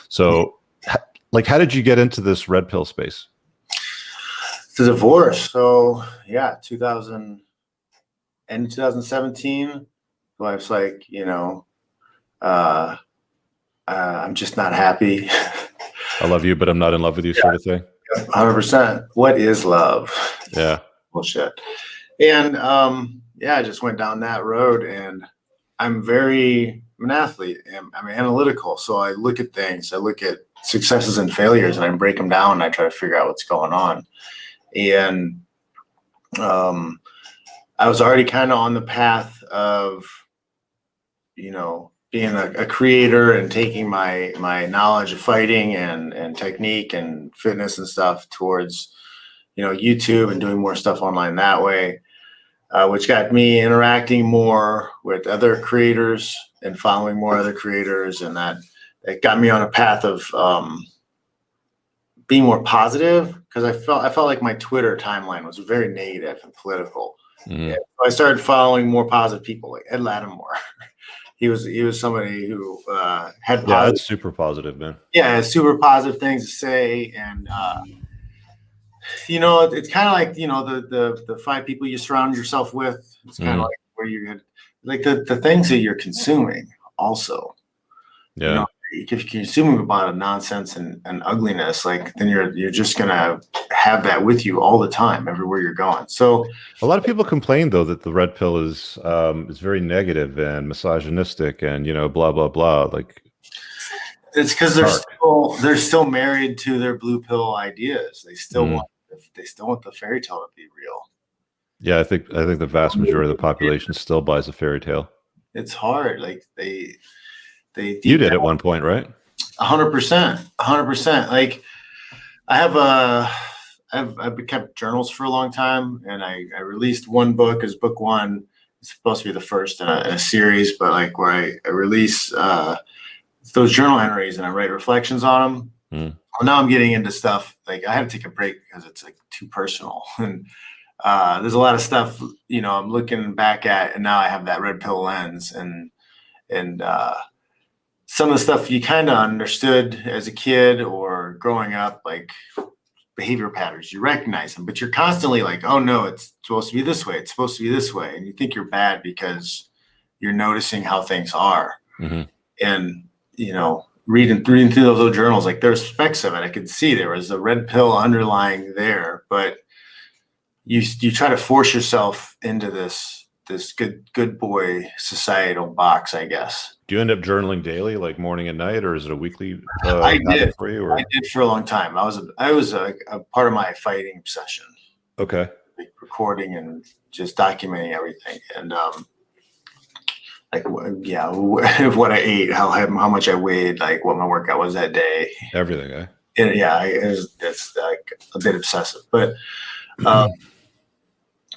So like, how did you get into this red pill space? The divorce. So yeah, 2017, wife's like, I'm just not happy. I love you, but I'm not in love with you, sort of thing. 100%. What is love? Yeah. Bullshit. And I just went down that road, and I'm an athlete. I'm analytical. So I look at things. I look at successes and failures, and I break them down, and I try to figure out what's going on. And I was already kind of on the path of, being a creator and taking my knowledge of fighting and technique and fitness and stuff towards, YouTube and doing more stuff online that way, which got me interacting more with other creators and following more other creators. And that it got me on a path of being more positive, because I felt like my Twitter timeline was very negative and political. Mm-hmm. So I started following more positive people, like Ed Lattimore. He was somebody who had that's super positive, man. Yeah, super positive things to say, and it's kind of like the 5 people you surround yourself with. It's kind of like where you're like the things that you're consuming also. Yeah. If you're consuming a lot of nonsense and ugliness, like then you're just gonna have that with you all the time, everywhere you're going. So a lot of people complain though that the red pill is very negative and misogynistic and blah blah blah. Like it's because they're still married to their blue pill ideas. They still want the fairy tale to be real. Yeah, I think the vast majority of the population still buys a fairy tale. It's hard. Like you did at one point, right? 100%. Like I've kept journals for a long time, and I released one book as book 1. It's supposed to be the first in a series, but like where I release those journal entries and I write reflections on them. Well, now I'm getting into stuff like I had to take a break because it's like too personal, and there's a lot of stuff I'm looking back at, and now I have that red pill lens, and some of the stuff you kind of understood as a kid or growing up, like behavior patterns, you recognize them, but you're constantly like, oh no, it's supposed to be this way. It's supposed to be this way. And you think you're bad because you're noticing how things are. Mm-hmm. And, reading through those old journals, like there's specks of it. I could see there was a red pill underlying there, but you try to force yourself into this good boy societal box, I guess. Do you end up journaling daily, like morning and night, or is it a weekly I did for you? Or? I did for a long time. I was a part of my fighting obsession. Okay. Like recording and just documenting everything. And like yeah, what I ate, how much I weighed, like what my workout was that day. Everything, eh? And yeah, it's like a bit obsessive, but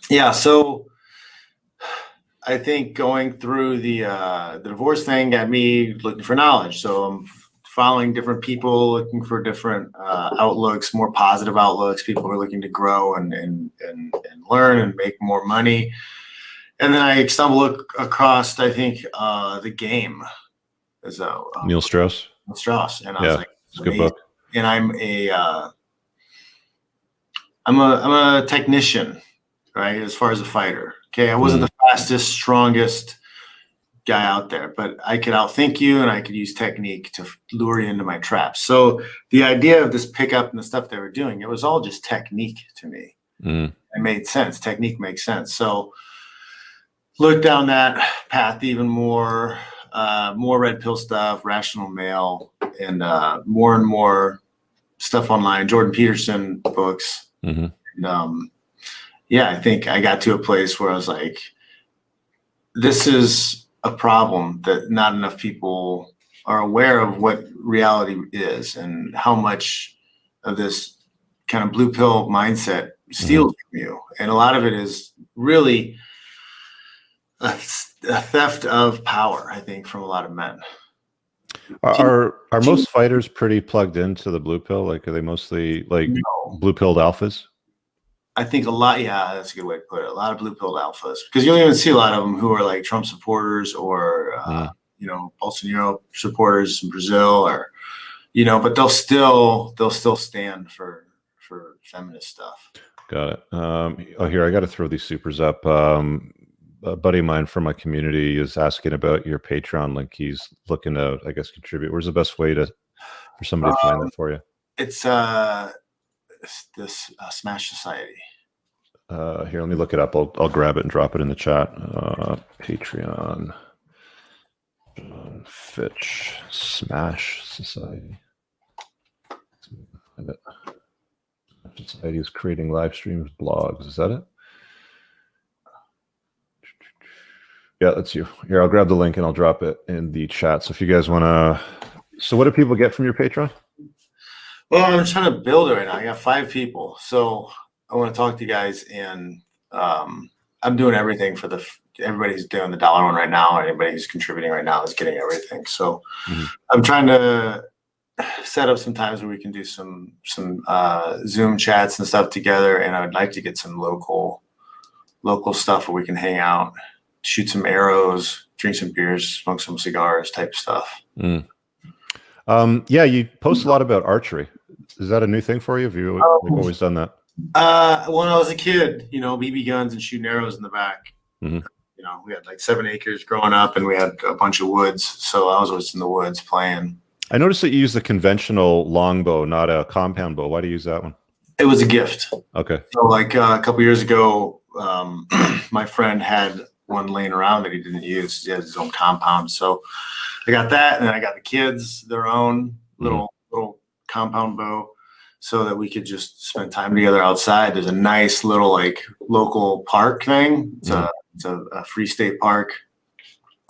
yeah. So I think going through the divorce thing got me looking for knowledge. So I'm following different people, looking for different outlooks, more positive outlooks. People who are looking to grow and learn and make more money. And then I stumbled across, I think, The Game as a Neil Strauss. Strauss, and I was Yeah, like, it's a good book. And I'm a technician, right? As far as a fighter, okay, I wasn't the fastest, strongest guy out there, but I could outthink you, and I could use technique to lure you into my traps. So the idea of this pickup and the stuff they were doing, it was all just technique to me. It made sense. Technique makes sense. So look down that path even more. More red pill stuff, rational male, and more stuff online. Jordan Peterson books. And, yeah, I think I got to a place where I was like, this is a problem that not enough people are aware of what reality is and how much of this kind of blue pill mindset steals from you. And a lot of it is really a theft of power, I think, from a lot of men. Are most fighters pretty plugged into the blue pill? Like, are they mostly like blue pilled alphas? I think a lot. Yeah, that's a good way to put it. A lot of blue pilled alphas, because you don't even see a lot of them who are like Trump supporters or Bolsonaro supporters in Brazil, or but they'll still stand for feminist stuff. Got it. Oh, here, I got to throw these supers up. A buddy of mine from my community is asking about your Patreon link. He's looking to, I guess, contribute. Where's the best way for somebody to find that for you? It's this Smash Society. Here, let me look it up. I'll grab it and drop it in the chat. Patreon, Jon Fitch, Smash Society. Society is creating live streams, blogs. Is that it? Yeah, that's you. Here, I'll grab the link and I'll drop it in the chat. So if you guys want to, so what do people get from your Patreon? Well, I'm trying to build it right now. I got 5 people, so I want to talk to you guys, and I'm doing everything for everybody who's doing the dollar one right now. Anybody who's contributing right now is getting everything. So I'm trying to set up some times where we can do some Zoom chats and stuff together, and I would like to get some local stuff where we can hang out, shoot some arrows, drink some beers, smoke some cigars type stuff. Yeah, you post a lot about archery. Is that a new thing for you? Have you always done that? When I was a kid, BB guns and shooting arrows in the back. We had like 7 acres growing up, and we had a bunch of woods. So I was always in the woods playing. I noticed that you use the conventional longbow, not a compound bow. Why do you use that one? It was a gift. Okay. So like a couple years ago, my friend had one laying around that he didn't use. He has his own compound. So I got that, and then I got the kids their own little compound bow, so that we could just spend time together outside. There's a nice little like local park thing. It's a free state park.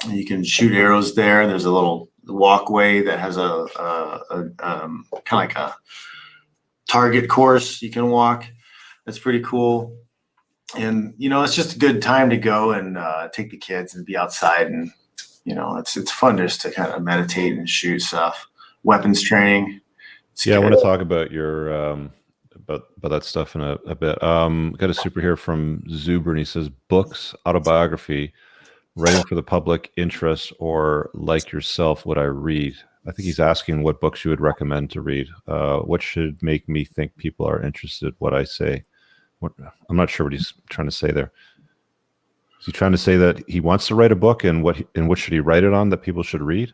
And you can shoot arrows there. There's a little walkway that has a kind of like a target course you can walk. That's pretty cool. And it's just a good time to go and take the kids and be outside, and it's fun just to kind of meditate and shoot stuff. Weapons training. I want to talk about your about that stuff in a bit. Got a super here from Zuber, and he says, books, autobiography, writing for the public interest, or like yourself, would I read? I think he's asking what books you would recommend to read. What should make me think people are interested what I say? I'm not sure what he's trying to say there. Is he trying to say that he wants to write a book, and what should he write it on that people should read?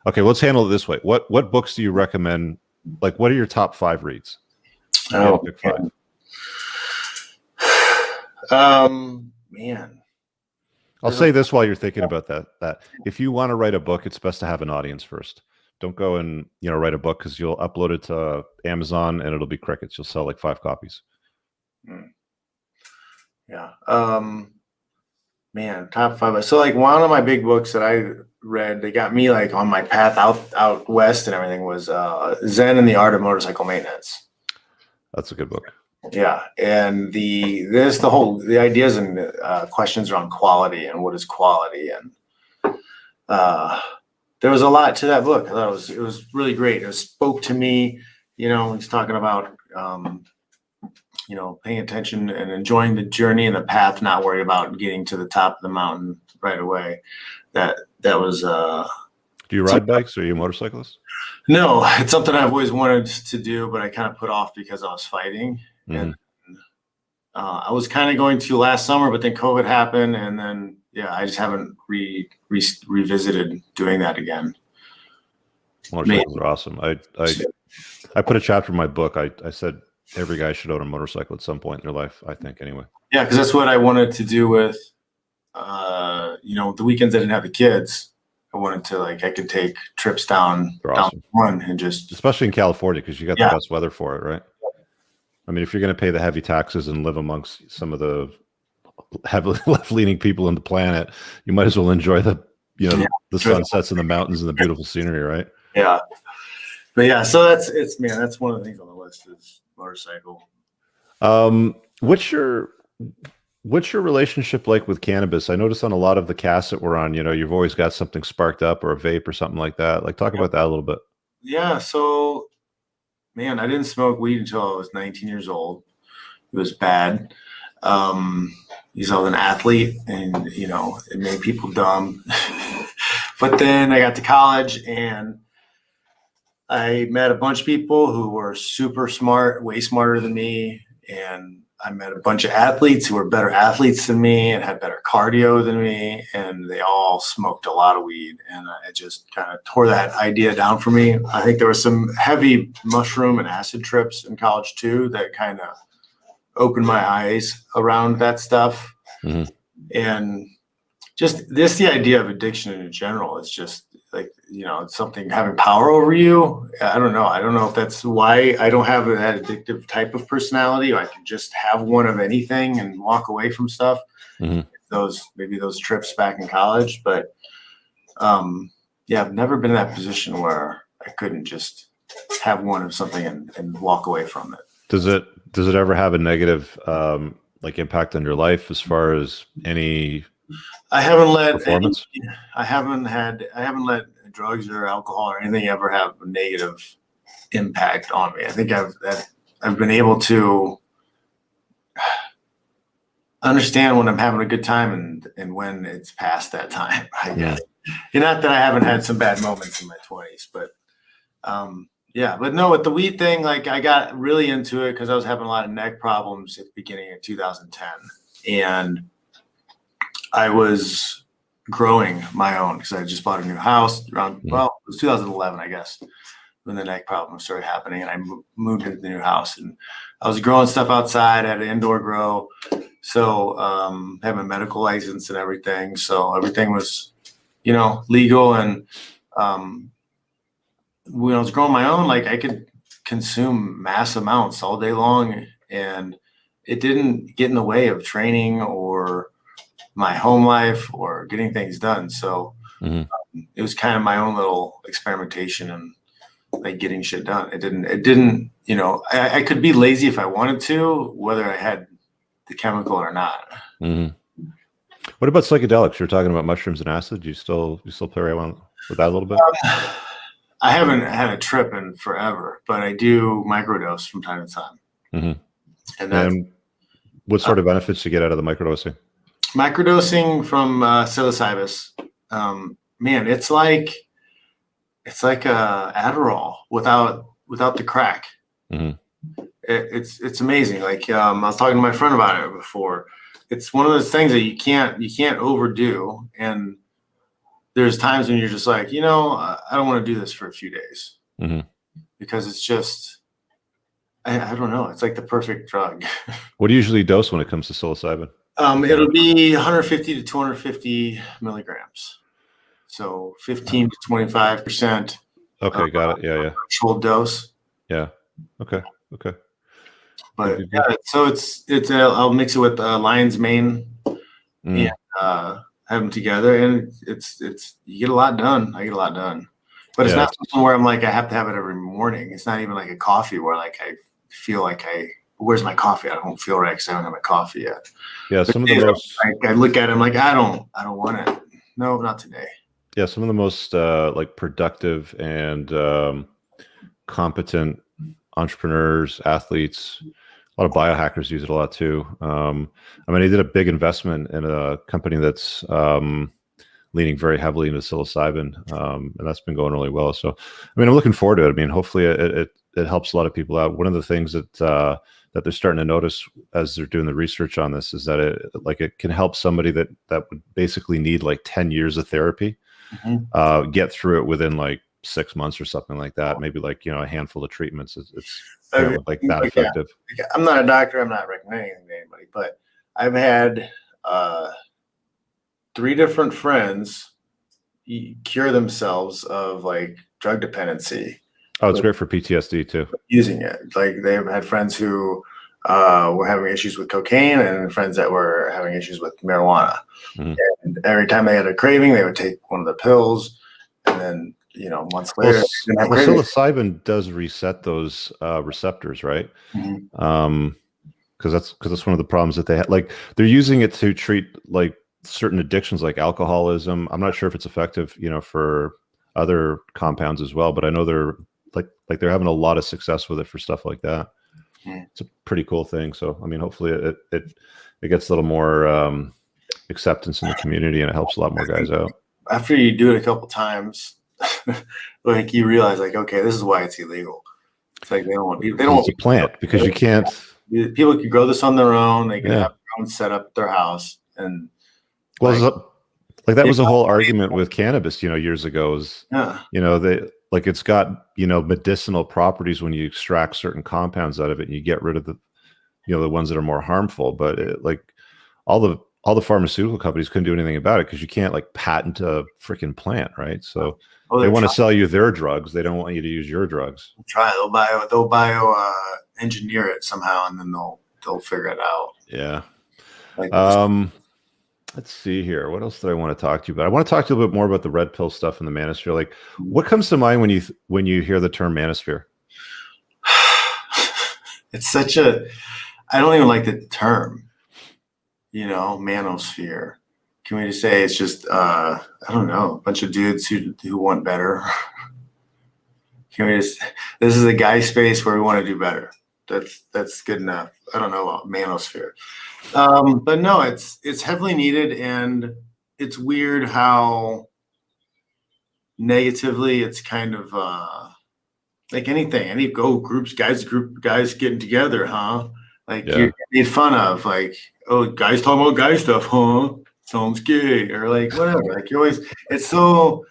Okay, let's handle it this way. What books do you recommend? Like, what are your top 5 reads? Pick 5. Man. I'll say this while you're thinking about that if you want to write a book, it's best to have an audience first. Don't go and write a book, because you'll upload it to Amazon and it'll be crickets. You'll sell like 5 copies. Yeah. Man, top five. So like one of my big books that I read, they got me like on my path out west and everything was Zen and the Art of Motorcycle Maintenance. That's a good book. Yeah, and the ideas and questions around quality and what is quality, and there was a lot to that book. I thought it was really great. It spoke to me. He's talking about paying attention and enjoying the journey and the path, not worry about getting to the top of the mountain right away. That was. Do you ride bikes? Or are you a motorcyclist? No, it's something I've always wanted to do, but I kind of put off because I was fighting. Mm-hmm. And I was kind of going to last summer, but then COVID happened, and then I just haven't revisited doing that again. Motorcycles are awesome. I put a chapter in my book. I said every guy should own a motorcycle at some point in their life, I think, anyway. Yeah, because that's what I wanted to do with, the weekends I didn't have the kids. I wanted to, I could take trips down one and just. Especially in California, because you got the best weather for it, right? I mean, if you're going to pay the heavy taxes and live amongst some of the heavily left-leaning people on the planet, you might as well enjoy the sunsets and the mountains and the beautiful scenery, right? Yeah. But so that's one of the things on the list is motorcycle. What's your relationship like with cannabis? I noticed on a lot of the casts that we're on, you've always got something sparked up or a vape or something like that. Talk about that a little bit. Yeah. So, man, I didn't smoke weed until I was 19 years old. It was bad. Because I was an athlete and, it made people dumb. But then I got to college and I met a bunch of people who were super smart, way smarter than me. And I met a bunch of athletes who were better athletes than me and had better cardio than me. And they all smoked a lot of weed. And I just kind of tore that idea down for me. I think there was some heavy mushroom and acid trips in college too that kind of opened my eyes around that stuff. Mm-hmm. And just the idea of addiction in general is just it's something having power over you. I don't know. I don't know if that's why I don't have that addictive type of personality. Or I can just have one of anything and walk away from stuff. Mm-hmm. Those trips back in college, but I've never been in that position where I couldn't just have one of something and walk away from it. Does it ever have a negative impact on your life as far as any? I haven't let performance. I haven't let drugs or alcohol or anything ever have a negative impact on me. I think I've been able to understand when I'm having a good time and when it's past that time. Not that I haven't had some bad moments in my 20s, but but no, with the weed thing, I got really into it because I was having a lot of neck problems at the beginning of 2010, and I was growing my own because I just bought a new house around, it was 2011, I guess, when the neck problem started happening, and I moved into the new house, and I was growing stuff outside. I had an indoor grow, so had my medical license and everything, so everything was, legal, and when I was growing my own, I could consume mass amounts all day long, and it didn't get in the way of training or my home life or getting things done. So it was kind of my own little experimentation and getting shit done. It didn't, I could be lazy if I wanted to, whether I had the chemical or not. Mm-hmm. What about psychedelics? You're talking about mushrooms and acid. You still play around with that a little bit? I haven't had a trip in forever, but I do microdose from time to time. Mm-hmm. And what sort of benefits do you get out of the microdosing? Microdosing from psilocybin, man, it's like a Adderall without the crack. Mm-hmm. It's amazing. I was talking to my friend about it before. It's one of those things that you can't overdo, and there's times when you're just I don't want to do this for a few days. Mm-hmm. Because it's just I don't know. It's like the perfect drug. What do you usually dose when it comes to psilocybin? It'll be 150 to 250 milligrams. So 15 to 25%. Okay, got it. Yeah. Threshold dose. Yeah. Okay. But so it's I'll mix it with lion's mane and have them together, and it's you get a lot done. I get a lot done, but it's not something where I'm like I have to have it every morning. It's not even like a coffee where like I feel like where's my coffee? I don't feel right because I don't have my coffee yet. Yeah, but some of the most I look at it, I'm like I don't want it. No, not today. Yeah, some of the most like productive and competent entrepreneurs, athletes, a lot of biohackers use it a lot too. I mean, I did a big investment in a company that's leaning very heavily into psilocybin, and that's been going really well. So, I mean, I'm looking forward to it. I mean, hopefully, it helps a lot of people out. One of the things that they're starting to notice as they're doing the research on this is that it can help somebody that would basically need like 10 years of therapy, get through it within like 6 months or something like that. Maybe like, a handful of treatments. It's like that effective. Yeah. I'm not a doctor. I'm not recommending anything to anybody, but I've had 3 different friends cure themselves of like drug dependency. Oh, it's great for PTSD too. Using it. Like they've had friends who were having issues with cocaine and friends that were having issues with marijuana. And every time they had a craving, they would take one of the pills, and then months later, psilocybin does reset those receptors, right? Because that's one of the problems that they have. Like they're using it to treat like certain addictions, like alcoholism. I'm not sure if it's effective, for other compounds as well, but I know they're like they're having a lot of success with it for stuff like that. It's a pretty cool thing. So I mean, hopefully it gets a little more acceptance in the community, and it helps a lot more guys out. After you do it a couple times, like you realize, like, okay, this is why it's illegal. It's like they don't want it's a plant because you can't. People can grow this on their own. They can have their own setup at their house, and like that was a whole argument with cannabis, years ago. It's got medicinal properties when you extract certain compounds out of it, and you get rid of the ones that are more harmful. But all the pharmaceutical companies couldn't do anything about it because you can't like patent a freaking plant, right? So they want to sell you their drugs. They don't want you to use your drugs. They'll bio engineer it somehow, and then they'll figure it out. Yeah. Let's see here. What else did I want to talk to you about? I want to talk to you a little bit more about the red pill stuff in the manosphere. Like, what comes to mind when you hear the term manosphere? It's I don't even like the term, manosphere. Can we just say it's just, I don't know, a bunch of dudes who want better? This is a guy space where we want to do better. That's good enough. I don't know about manosphere. But no, it's heavily needed, and it's weird how negatively it's kind of like anything, any guys getting together, huh? Like you're made fun of, like, oh, guys talking about guy stuff, huh? Sounds gay, or like whatever. Like you always, it's so,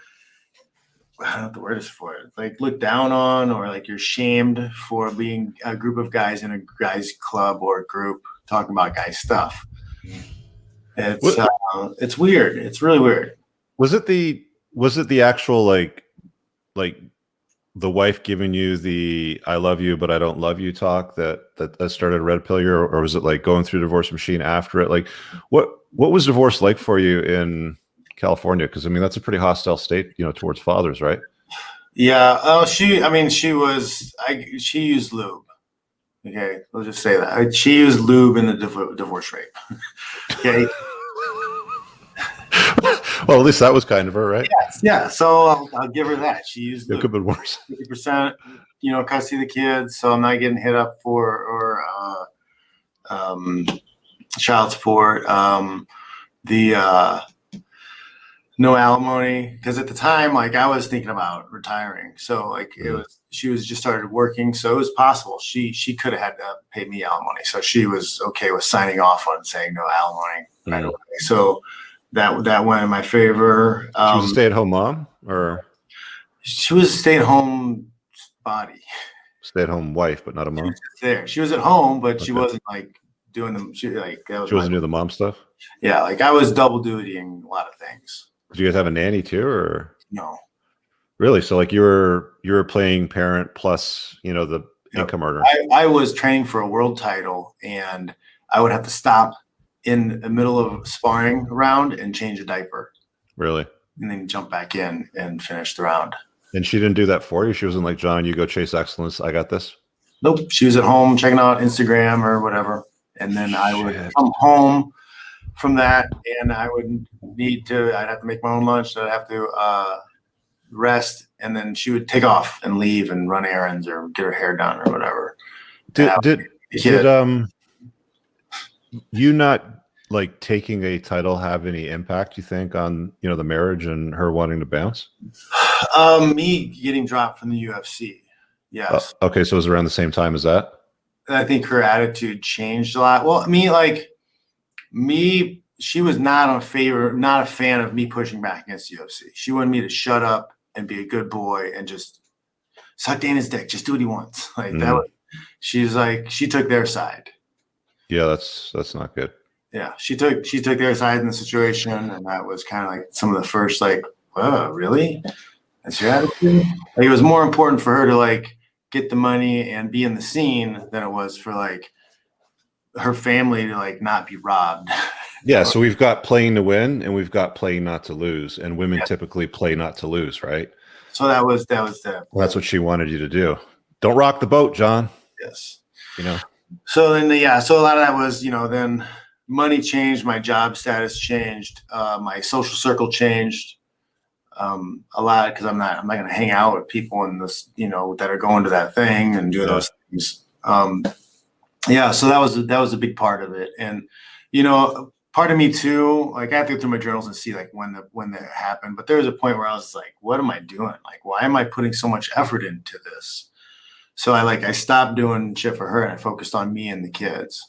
I don't know what the word is for it. Like looked down on, or like you're shamed for being a group of guys in a guys club or group talking about guy stuff. It's weird. It's really weird. Was it the actual like the wife giving you the "I love you but I don't love you" talk that started Red Pill, or was it like going through the divorce machine after it? Like what was divorce like for you in California? Because I mean that's a pretty hostile state, towards fathers, right? Yeah. She used lube. Okay, we'll just say that she used lube in the divorce rape. Okay. Well, at least that was kind of her, right? Yes, yeah. So I'll give her that. She used it. Could have been worse. 50%, custody of the kids, so I'm not getting hit up for child support. No alimony, because at the time, like I was thinking about retiring, so like she was just started working, so it was possible she could have had to pay me alimony, so she was okay with signing off on saying no alimony right away. So that went in my favor. She was a stay-at-home mom, or she was a stay-at-home body, stay-at-home wife, but not a mom. She was at home, but she wasn't like doing them. She wasn't doing the mom stuff. Yeah, like I was double dutying a lot of things. Did you guys have a nanny too, or no? Really? So like you were playing parent plus, the income earner. I was training for a world title, and I would have to stop in the middle of sparring round and change a diaper. Really? And then jump back in and finish the round. And she didn't do that for you? She wasn't like, John, you go chase excellence. I got this? Nope. She was at home checking out Instagram or whatever. And then I would come home from that, and I would I'd have to make my own lunch. I'd have to rest. And then she would take off and leave and run errands or get her hair done or whatever. Did you not like taking a title have any impact, you think, on, you know, the marriage and her wanting to bounce? Me getting dropped from the UFC. Yes. Okay. So it was around the same time as that? I think her attitude changed a lot. Well, she was not a fan of me pushing back against the UFC. She wanted me to shut up and be a good boy and just suck Dana's dick, just do what he wants. Like that was, she's like, she took their side. Yeah, that's not good. Yeah, she took their side in the situation, and that was kind of like some of the first, like, whoa, really? That's your attitude? Like, it was more important for her to like get the money and be in the scene than it was for like her family to like not be robbed. Yeah, so we've got playing to win and we've got playing not to lose, and women typically play not to lose, right? So that was well, that's what she wanted you to do. Don't rock the boat, John. Yes. You know. So then so a lot of that was, you know, then money changed, my job status changed, my social circle changed a lot, because I'm not going to hang out with people in this, you know, that are going to that thing and doing those things. So that was a big part of it. And, you know, part of me too, like I have to go through my journals and see like when that happened. But there was a point where I was like, what am I doing? Like, why am I putting so much effort into this? So I stopped doing shit for her and I focused on me and the kids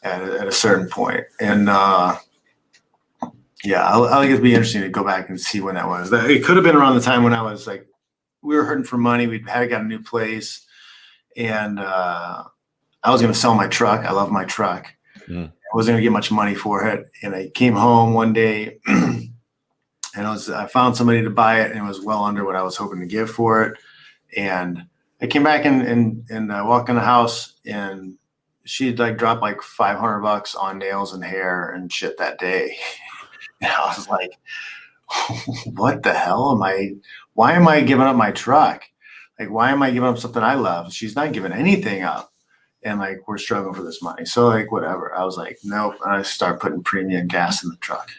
at a certain point. And I think it'd be interesting to go back and see when that was. It could have been around the time when I was like, we were hurting for money. We had got a new place, and I was going to sell my truck. I love my truck. I wasn't going to get much money for it. And I came home one day and I found somebody to buy it, and it was well under what I was hoping to give for it. And I came back and walked in the house, and she'd like dropped like $500 on nails and hair and shit that day. And I was like, what the hell why am I giving up my truck? Like, why am I giving up something I love? She's not giving anything up. And like, we're struggling for this money. So like, whatever. I was like, nope. And I started putting premium gas in the truck.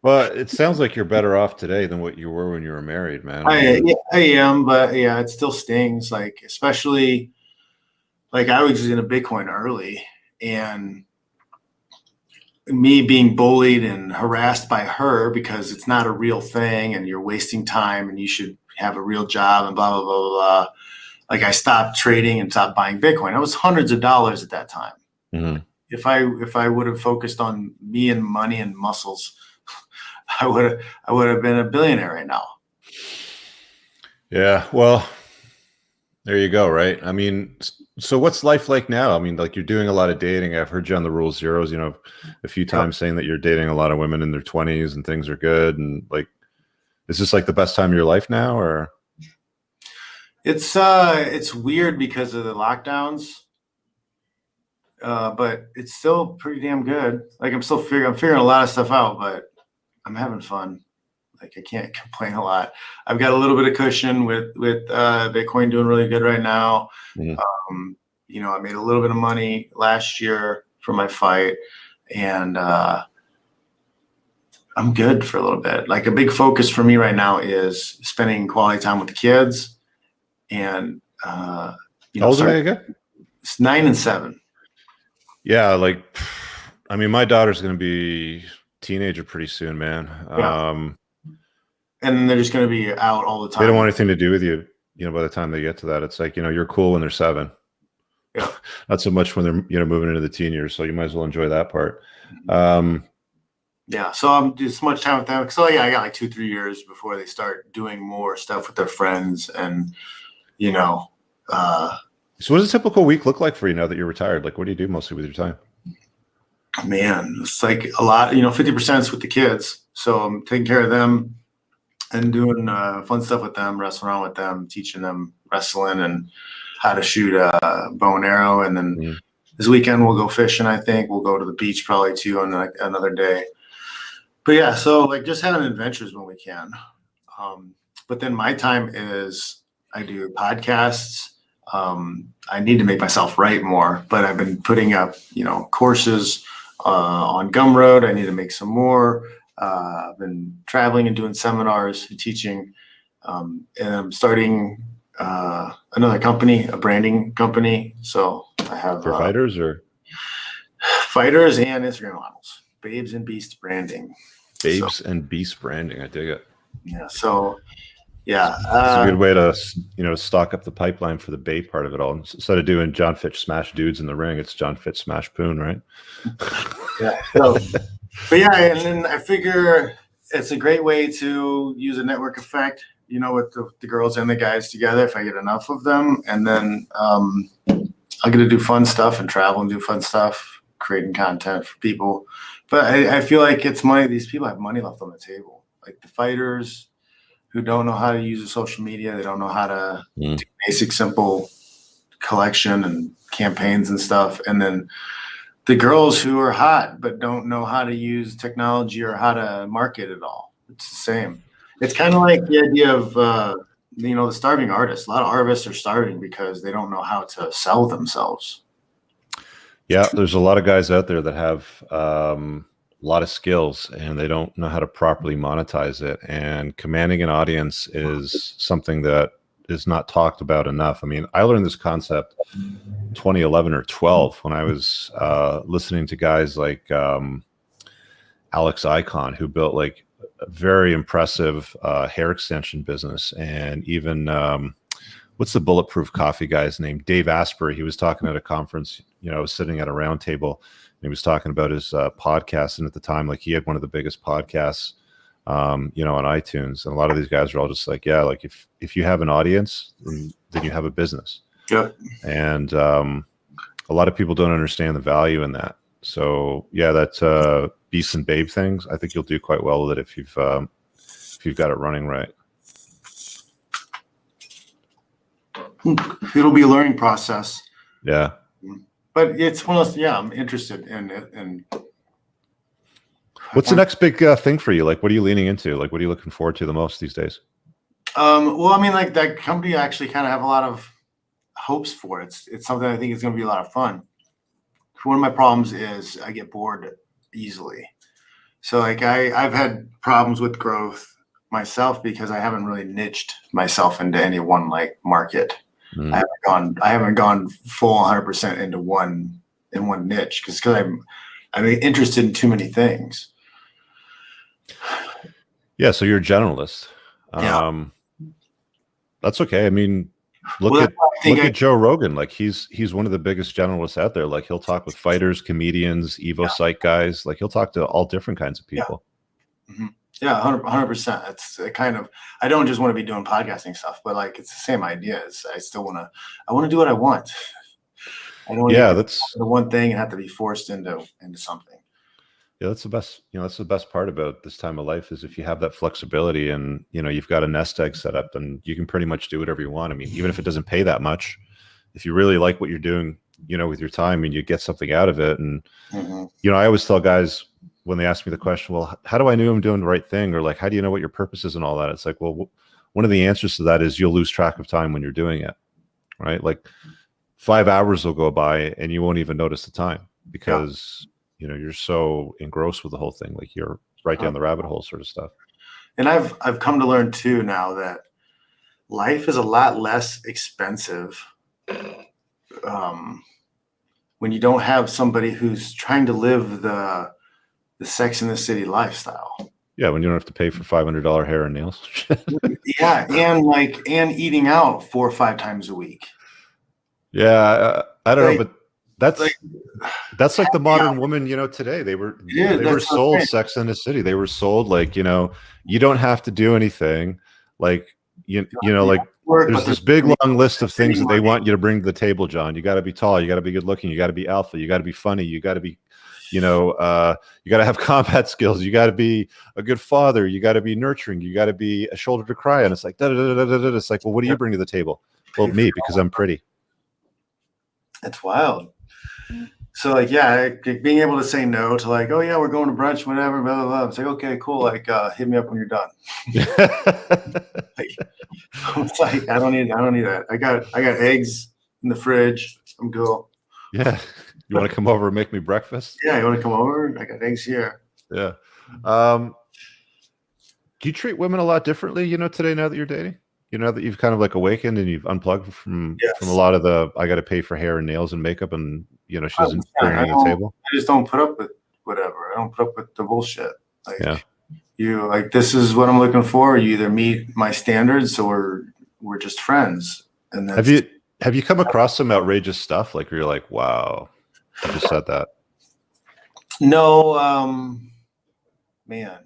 Well, it sounds like you're better off today than what you were when you were married, man. I am, but yeah, it still stings. Like, especially like I was in a Bitcoin early, and me being bullied and harassed by her because it's not a real thing and you're wasting time and you should have a real job and blah, blah, blah, blah, blah. Like, I stopped trading and stopped buying Bitcoin. It was hundreds of dollars at that time. If I would have focused on me and money and muscles, I would have been a billionaire right now. Yeah. Well, there you go. Right. I mean, so what's life like now? I mean, like, you're doing a lot of dating. I've heard you on the Rule Zeros, you know, a few times saying that you're dating a lot of women in their 20s and things are good. And like, is this like the best time of your life now, or? It's weird because of the lockdowns. But it's still pretty damn good. Like, I'm figuring a lot of stuff out, but I'm having fun. Like, I can't complain a lot. I've got a little bit of cushion with Bitcoin doing really good right now. You know, I made a little bit of money last year for my fight, and I'm good for a little bit. Like, a big focus for me right now is spending quality time with the kids. And how old are they again? It's 9 and 7. Yeah, like, I mean, my daughter's going to be teenager pretty soon, man. And they're just going to be out all the time. They don't want anything to do with you, you know, by the time they get to that. It's like, you know, you're cool when they're 7. Yeah. Not so much when they're, you know, moving into the teen years. So you might as well enjoy that part. Yeah. So I'm just much time with them. So yeah, I got like 2-3 years before they start doing more stuff with their friends, and, you know, so what does a typical week look like for you now that you're retired? Like, what do you do mostly with your time? Man, it's like a lot, you know, 50% is with the kids. So I'm taking care of them and doing fun stuff with them, wrestling around with them, teaching them wrestling and how to shoot a bow and arrow. And then this weekend we'll go fishing. I think we'll go to the beach probably too on like another day. But yeah, so like just having adventures when we can. But then my time is I do podcasts. I need to make myself write more, but I've been putting up, courses on Gumroad. I need to make some more. I've been traveling and doing seminars and teaching. And I'm starting another company, a branding company. So I have for fighters and Instagram models, Babes and Beast Branding. And Beast Branding. I dig it. Yeah. So yeah, it's a good way to stock up the pipeline for the bait part of it all. Instead of doing Jon Fitch smash dudes in the ring, it's Jon Fitch smash poon, right? Yeah. So, but yeah, and then I figure it's a great way to use a network effect, with the girls and the guys together. If I get enough of them, and then I'll get to do fun stuff and travel and do fun stuff, creating content for people. But I feel like it's money. These people have money left on the table, like the fighters who don't know how to use the social media. They don't know how to do basic, simple collection and campaigns and stuff. And then the girls who are hot but don't know how to use technology or how to market it all. It's the same. It's kind of like the idea of, the starving artist. A lot of artists are starving because they don't know how to sell themselves. Yeah, there's a lot of guys out there that have a lot of skills and they don't know how to properly monetize it. And commanding an audience is something that is not talked about enough. I mean, I learned this concept 2011 or 12 when I was listening to guys like Alex Icon, who built like a very impressive hair extension business. And even what's the bulletproof coffee guy's name? Dave Asprey. He was talking at a conference, I was sitting at a round table and he was talking about his podcast. And at the time, like he had one of the biggest podcasts, on iTunes. And a lot of these guys are all just like, yeah, like if you have an audience, then you have a business. Yeah. And a lot of people don't understand the value in that. So yeah, that Beast and Babe things, I think you'll do quite well with it if you've got it running right. It'll be a learning process. Yeah. But it's one of those, I'm interested in it. And what's the next big thing for you? Like, what are you leaning into? Like, what are you looking forward to the most these days? Well, I mean, like that company, I actually kind of have a lot of hopes for. It's something I think is going to be a lot of fun. One of my problems is I get bored easily. So like I've had problems with growth myself because I haven't really niched myself into any one like market. I haven't gone full 100% into one niche because I'm interested in too many things. Yeah, so you're a generalist. Yeah. That's okay. I mean, look at Joe Rogan. Like he's one of the biggest generalists out there. Like he'll talk with fighters, comedians, Evo Psych guys. Like he'll talk to all different kinds of people. Yeah. Mm-hmm. Yeah, 100%. It's kind of, I don't just want to be doing podcasting stuff, but like it's the same idea. I still want to do what I want. I don't want to that's the one thing and have to be forced into something. Yeah, that's the best. That's the best part about this time of life is if you have that flexibility and you've got a nest egg set up, then you can pretty much do whatever you want. I mean, even if it doesn't pay that much, if you really like what you're doing, with your time and you get something out of it. And I always tell guys when they ask me the question, well, how do I know I'm doing the right thing? Or like, how do you know what your purpose is and all that? It's like, well, one of the answers to that is you'll lose track of time when you're doing it, right? Like 5 hours will go by and you won't even notice the time because you're so engrossed with the whole thing. Like you're right down the rabbit hole sort of stuff. And I've come to learn too now that life is a lot less expensive when you don't have somebody who's trying to live the Sex and the City lifestyle. Yeah, when you don't have to pay for $500 hair and nails. Yeah, and eating out 4 or 5 times a week. Yeah, I don't know, but that's like the modern woman, today. They were sold Sex and the City. They were sold like, you don't have to do anything. Like like there's this big long list of things that they want you to bring to the table, John. You got to be tall, you got to be good looking, you got to be alpha, you got to be funny, you got to be you got to have combat skills, you got to be a good father, you got to be nurturing, you got to be a shoulder to cry on. It's like it's like, well, what do you bring to the table? Well, me, because I'm pretty. It's wild. So like, yeah, being able to say no to like, oh yeah, we're going to brunch, whatever, blah, blah, blah. It's like, okay, cool. Like, hit me up when you're done. Like, I was like, I don't need that. I got eggs in the fridge. I'm cool. Yeah. You want to come over and make me breakfast? Yeah, you want to come over? I got eggs here. Yeah. Do you treat women a lot differently, today now that you're dating? That you've kind of like awakened and you've unplugged from a lot of the I got to pay for hair and nails and makeup, and she doesn't bring it to the table. I just don't put up with whatever. I don't put up with the bullshit. Like you like, this is what I'm looking for. You either meet my standards or we're just friends. And that's, have you come across some outrageous stuff like where you're like, wow, I just said that? No, man.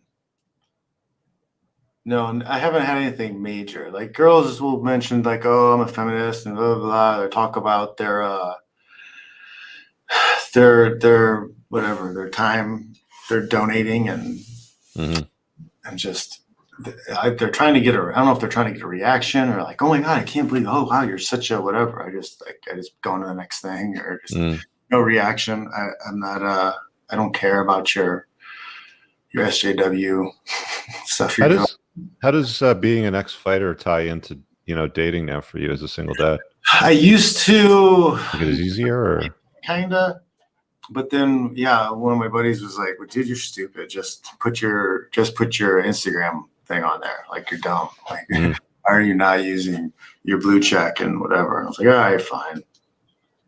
No, I haven't had anything major. Like girls will mention like, oh, I'm a feminist and blah, blah, blah. Or talk about their whatever, their time they're donating and just, they're trying to get I don't know if they're trying to get a reaction or like, oh my God, I can't believe, oh wow, you're such a whatever. I just go on to the next thing or just no reaction. I'm not, I don't care about your SJW stuff you're doing. How does being an ex-fighter tie into dating now for you as a single dad? I used to think it is easier, or kinda, but then one of my buddies was like, well, dude, you're stupid. Just put your Instagram thing on there. Like, you're dumb. Like, why are you not using your blue check and whatever? And I was like, all right, fine.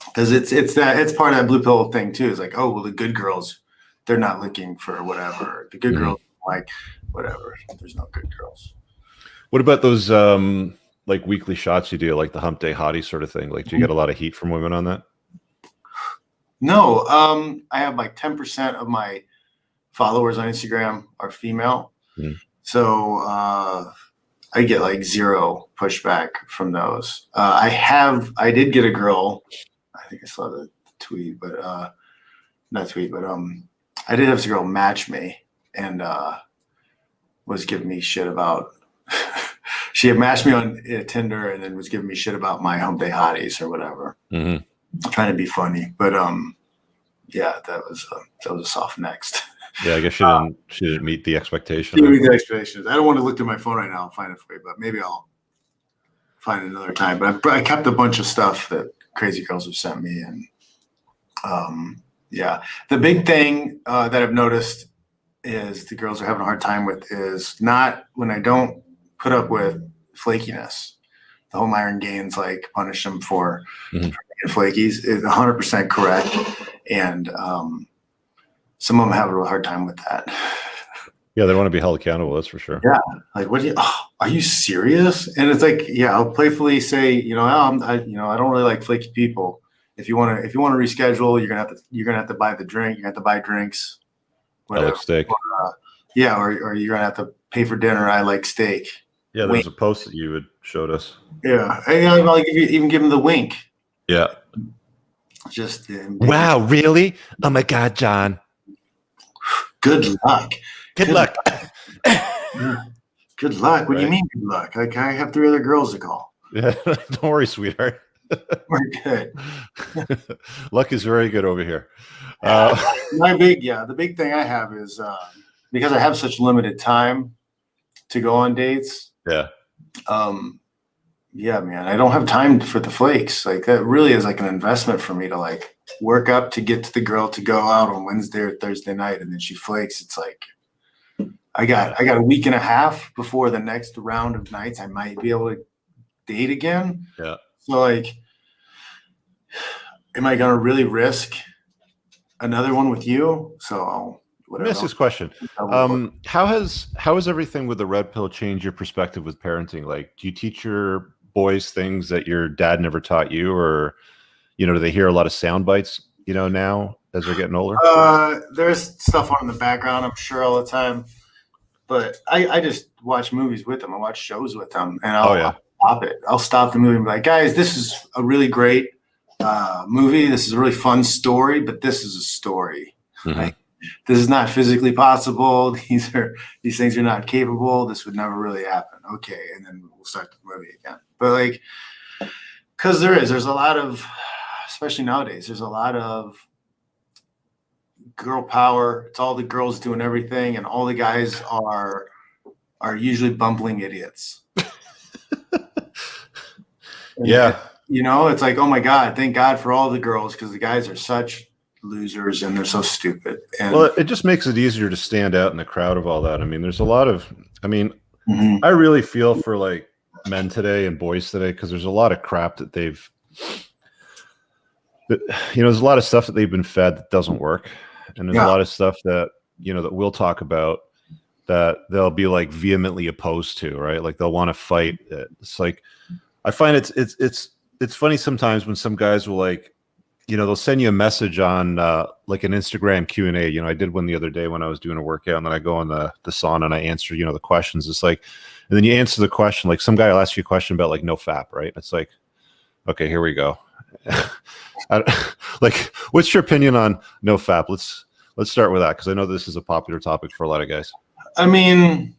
Because it's part of that blue pill thing too. It's like, oh well, the good girls, they're not looking for whatever. The good girls like whatever. There's no good girls. What about those like weekly shots you do, like the hump day hottie sort of thing? Like, do you get a lot of heat from women on that? No, I have like 10% of my followers on Instagram are female. So I get like zero pushback from those. I did get a girl, I think I saw the tweet, but not tweet, but I did have this girl match me and was giving me shit about she had matched me on Tinder and then was giving me shit about my hump day hotties or whatever. Trying to be funny, but that was a soft next. Yeah, I guess she didn't meet the expectation. She didn't meet the expectations. I don't want to look through my phone right now and find it for you, but maybe I'll find it another time. But I kept a bunch of stuff that crazy girls have sent me, and the big thing that I've noticed is the girls are having a hard time with is not when I don't put up with flakiness. The whole Myron Gaines like punish them for flakies is 100% correct, and some of them have a real hard time with that. Yeah, they want to be held accountable. That's for sure. Yeah, like are you serious? And it's like, I'll playfully say, I don't really like flaky people. If you want to reschedule, you're gonna have to buy the drink. You have to buy drinks. Whatever. I like steak. Or you're gonna have to pay for dinner. I like steak. Yeah, there's a post that you had showed us. Yeah, and I'll even give them the wink. Yeah. Just wow, really? Oh my God, John. Good luck. Good luck. Good luck. What do you mean good luck? Like, I have 3 other girls to call. Yeah, don't worry, sweetheart. We're good. Luck is very good over here. The big thing I have is because I have such limited time to go on dates. Yeah. Man, I don't have time for the flakes. Like, that really is like an investment for me to like work up to get to the girl to go out on Wednesday or Thursday night, and then she flakes. It's like I got a week and a half before the next round of nights I might be able to date again. Yeah. So like, am I gonna really risk another one with you? So let me ask this question. How has everything with the red pill changed your perspective with parenting? Like, do you teach your boys things that your dad never taught you, or do they hear a lot of sound bites now as they're getting older? There's stuff on in the background, I'm sure, all the time, but I just watch movies with them. I watch shows with them, and I'll stop it. I'll stop the movie and be like, guys, this is a really great movie. This is a really fun story, but this is a story. Like, this is not physically possible. These things are not capable. This would never really happen. Okay, and then we'll start the movie again. But like, because there's a lot of especially nowadays, there's a lot of girl power. It's all the girls doing everything, and all the guys are usually bumbling idiots. Yeah. You know, it's like, oh my God, thank God for all the girls, because the guys are such losers and they're so stupid. And Well, it just makes it easier to stand out in the crowd of all that. I mean, there's a lot of, I mean, Mhm. I really feel for like men today and boys today, because there's a lot of crap that there's a lot of stuff that they've been fed that doesn't work. And there's a lot of stuff that, that we'll talk about that they'll be like vehemently opposed to, right? Like they'll want to fight. It's like, I find it's funny sometimes when some guys will like, they'll send you a message on like an Instagram Q&A. I did one the other day when I was doing a workout, and then I go on the sauna and I answer, the questions. It's like, and then you answer the question, like some guy will ask you a question about like Nofap, right? It's like, okay, here we go. Like, what's your opinion on Nofap? Let's start with that, because I know this is a popular topic for a lot of guys. I mean,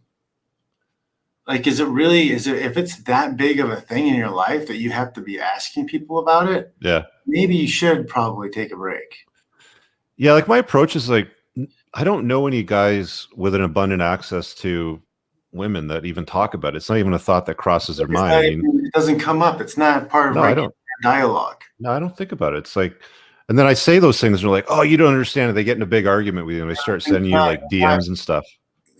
like, is it if it's that big of a thing in your life that you have to be asking people about it? Yeah. Maybe you should probably take a break. Yeah, like my approach is like, I don't know any guys with an abundant access to women that even talk about it. It's not even a thought that crosses their mind. It doesn't come up. It's not part of regular dialogue. No, I don't think about it. It's like, and then I say those things, and they're like, "Oh, you don't understand it." They get in a big argument with you, and they start sending you like DMs and stuff.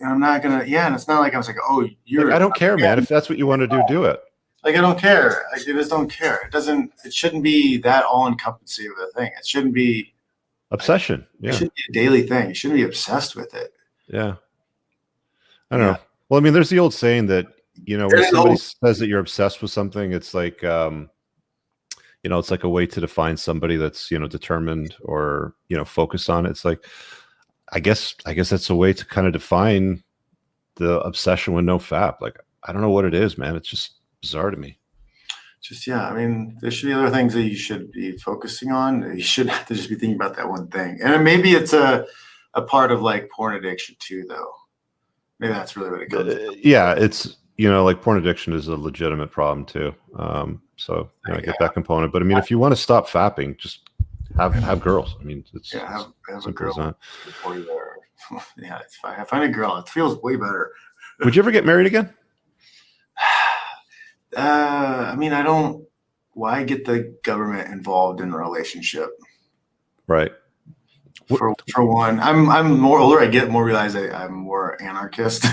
I'm not gonna. Yeah, and it's not like I was like, "Oh, you're." Like, I don't care, man. If that's what you want to do, do it. Like, I don't care. I just don't care. It doesn't. It shouldn't be that all-encompassing of a thing. It shouldn't be obsession. Yeah, it should be a daily thing. You shouldn't be obsessed with it. Yeah, I don't know. Well, I mean, there's the old saying that when somebody says that you're obsessed with something, it's like it's like a way to define somebody that's determined or focused on it. It's like, I guess that's a way to kind of define the obsession with Nofap. Like, I don't know what it is, man. It's just bizarre to me. Just, yeah, I mean, there should be other things that you should be focusing on. You shouldn't have to just be thinking about that one thing. And maybe it's a part of like porn addiction too, though. Maybe that's really what it goes. Yeah, it's like porn addiction is a legitimate problem too. So I get that component. But I mean, if you want to stop fapping, just have girls. I mean, it's have a girl before you're there. Yeah, it's fine. I find a girl. It feels way better. Would you ever get married again? I mean, I don't. Why get the government involved in a relationship? Right. For one, I'm more older. I get more realize I'm more anarchist.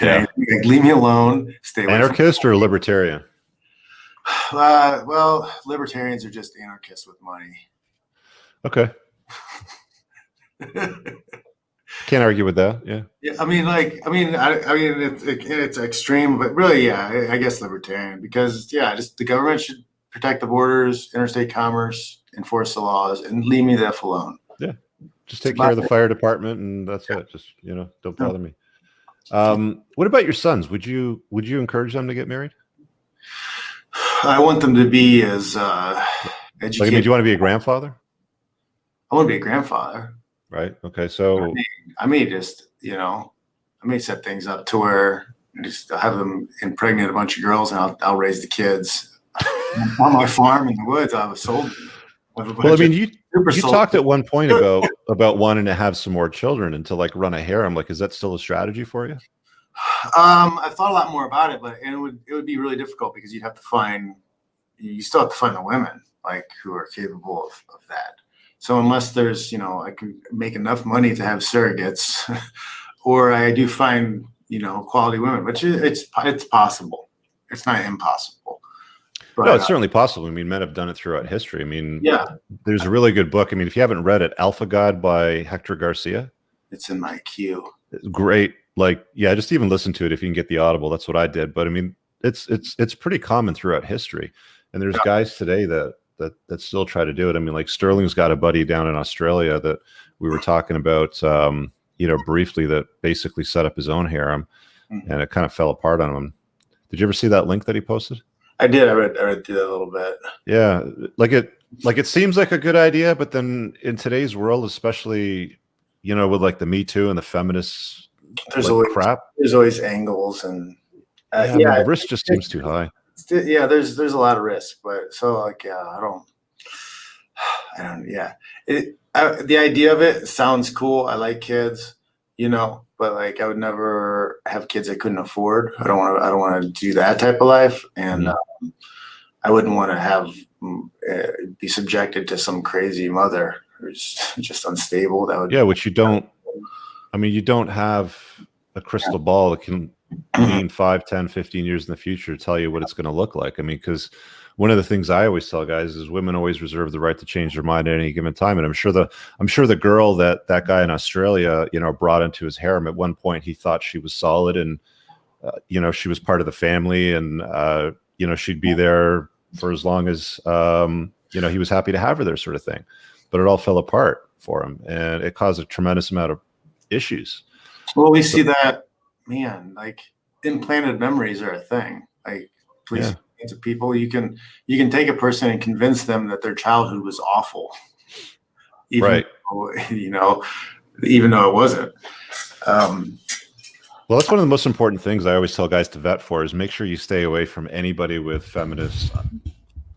Like, leave me alone. Stay away. Anarchist or libertarian? Well, libertarians are just anarchists with money. Okay. Can't argue with that. Yeah. Yeah. I mean, it's extreme, but really, yeah, I guess libertarian, because just the government should protect the borders, interstate commerce, enforce the laws, and leave me the F alone. Yeah. Just take care of the fire department, and that's it. Just don't bother me. What about your sons? Would you encourage them to get married? I want them to be as educated. Like, do you want to be a grandfather? I want to be a grandfather. Right. Okay. So I may just, I may set things up to where I just have them impregnate a bunch of girls, and I'll raise the kids on my farm in the woods. I'll have a soul. Well, I mean, you talked at one point about wanting to have some more children and to like run a harem. Like, is that still a strategy for you? I've thought a lot more about it, but it would be really difficult, because you still have to find the women like who are capable of that. So unless there's, I can make enough money to have surrogates, or I do find, quality women, which it's possible. It's not impossible. But, no, it's certainly possible. I mean, men have done it throughout history. I mean, there's a really good book. I mean, if you haven't read it, Alpha God by Hector Garcia. It's in my queue. It's great. Like, just even listen to it if you can get the Audible. That's what I did. But I mean, it's pretty common throughout history. And there's guys today that still try to do it. I mean, like Sterling's got a buddy down in Australia that we were talking about, briefly, that basically set up his own harem, and it kind of fell apart on him. Did you ever see that link that he posted? I did. I read through that a little bit. Yeah. It seems like a good idea, but then in today's world, especially, with like the Me Too and the feminists, there's crap. There's always angles, and the risk just seems too high. There's a lot of risk, but so I don't. I don't, yeah. The idea of it sounds cool. I like kids, but like I would never have kids I couldn't afford. I don't want to do that type of life. And I wouldn't want to have, be subjected to some crazy mother who's just unstable. That would, which you don't, I mean, you don't have a crystal ball that can lean 5, 10, 15 years in the future to tell you what it's going to look like. I mean, because one of the things I always tell guys is women always reserve the right to change their mind at any given time. And I'm sure the girl that guy in Australia, brought into his harem, at one point he thought she was solid and, she was part of the family and, she'd be there for as long as, he was happy to have her there, sort of thing. But it all fell apart for him and it caused a tremendous amount of issues. Well, we see that, man, like implanted memories are a thing. Like, please, to people, you can take a person and convince them that their childhood was awful, even though, even though it wasn't. Well, that's one of the most important things I always tell guys to vet for is make sure you stay away from anybody with feminist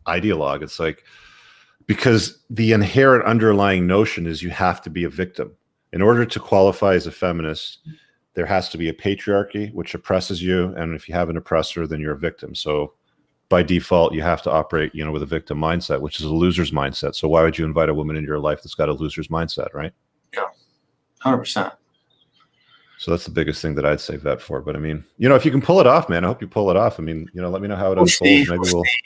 ideologue. It's like, because the inherent underlying notion is you have to be a victim. In order to qualify as a feminist, there has to be a patriarchy, which oppresses you. And if you have an oppressor, then you're a victim. So by default, you have to operate, with a victim mindset, which is a loser's mindset. So why would you invite a woman into your life that's got a loser's mindset, right? Yeah, 100%. So that's the biggest thing that I'd say vet for. But I mean, if you can pull it off, man, I hope you pull it off. I mean, let me know how it unfolds. Maybe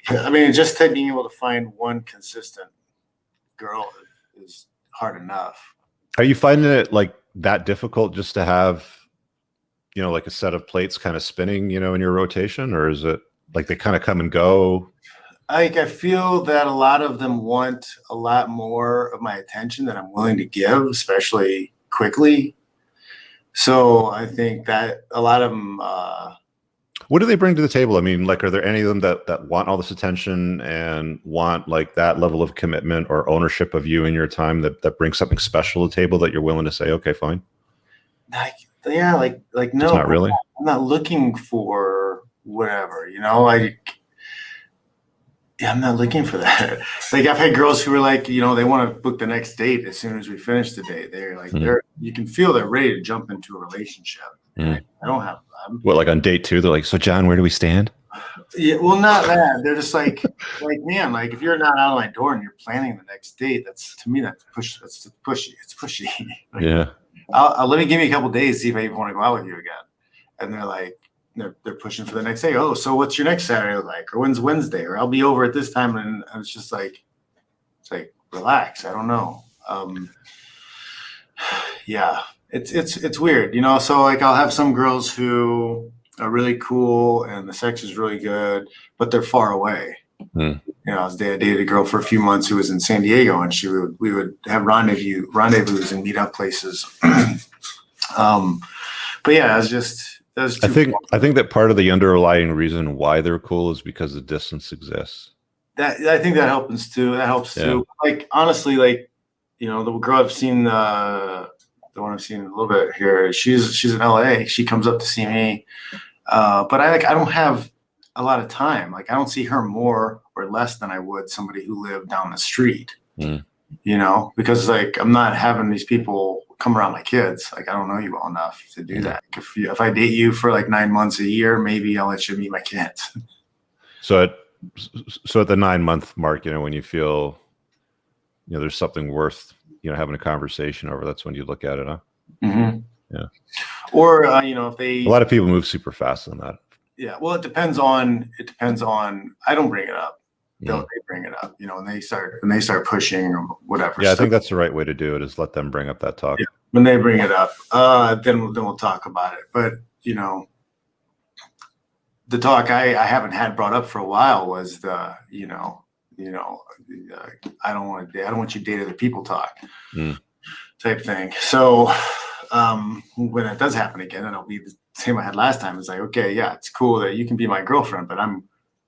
I mean, just being able to find one consistent girl is hard enough. Are you finding it like that difficult just to have, like a set of plates kind of spinning, in your rotation, or is it like they kind of come and go? I feel that a lot of them want a lot more of my attention than I'm willing to give, especially quickly. So I think that a lot of them. What do they bring to the table? I mean, like, are there any of them that want all this attention and want like that level of commitment or ownership of you and your time that brings something special to the table that you're willing to say, okay, fine? Like no, it's not really. I'm not looking for whatever, I'm not looking for that. Like I've had girls who are like, they want to book the next date as soon as we finish the date. They're like, you can feel they're ready to jump into a relationship. I don't have them. What, like on date 2, they're like, so John, where do we stand? Yeah, well, not that. They're just like man, like if you're not out of my door and you're planning the next date, that's to me that's push. That's pushy. It's pushy. Like, yeah. I'll let me give me a couple of days to see if I even want to go out with you again. And they're like, they're pushing for the next day. Oh, so what's your next Saturday like? Or when's Wednesday? Or I'll be over at this time. And I was just like, it's like, relax. I don't know. Yeah, it's weird, so like I'll have some girls who are really cool and the sex is really good, but they're far away. I dated a girl for a few months who was in San Diego, and we would have rendezvous and meet up places. But yeah, I think that part of the underlying reason why they're cool is because the distance exists. I think that helps too. Like honestly, like the girl I've seen, the one I've seen a little bit here, she's in LA. She comes up to see me, but I don't have a lot of time. Like I don't see her more or less than I would somebody who lived down the street. Because like I'm not having these people come around my kids. Like I don't know you well enough to do that. If I date you for like 9 months a year, maybe I'll let you meet my kids. So at the 9-month mark, when you feel, there's something worth, having a conversation over, that's when you look at it, huh? Mm-hmm. Yeah. Or if they, a lot of people move super fast on that. Yeah. Well, it depends on. I don't bring it up. They bring it up, and they start pushing or whatever. Yeah, I think that's the right way to do it, is let them bring up that talk. Yeah. When they bring it up, then we'll talk about it. But the talk I haven't had brought up for a while was the I don't want you to date other people talk type thing. So when it does happen again, it'll be the same I had last time. It's like, okay, yeah, it's cool that you can be my girlfriend, but I'm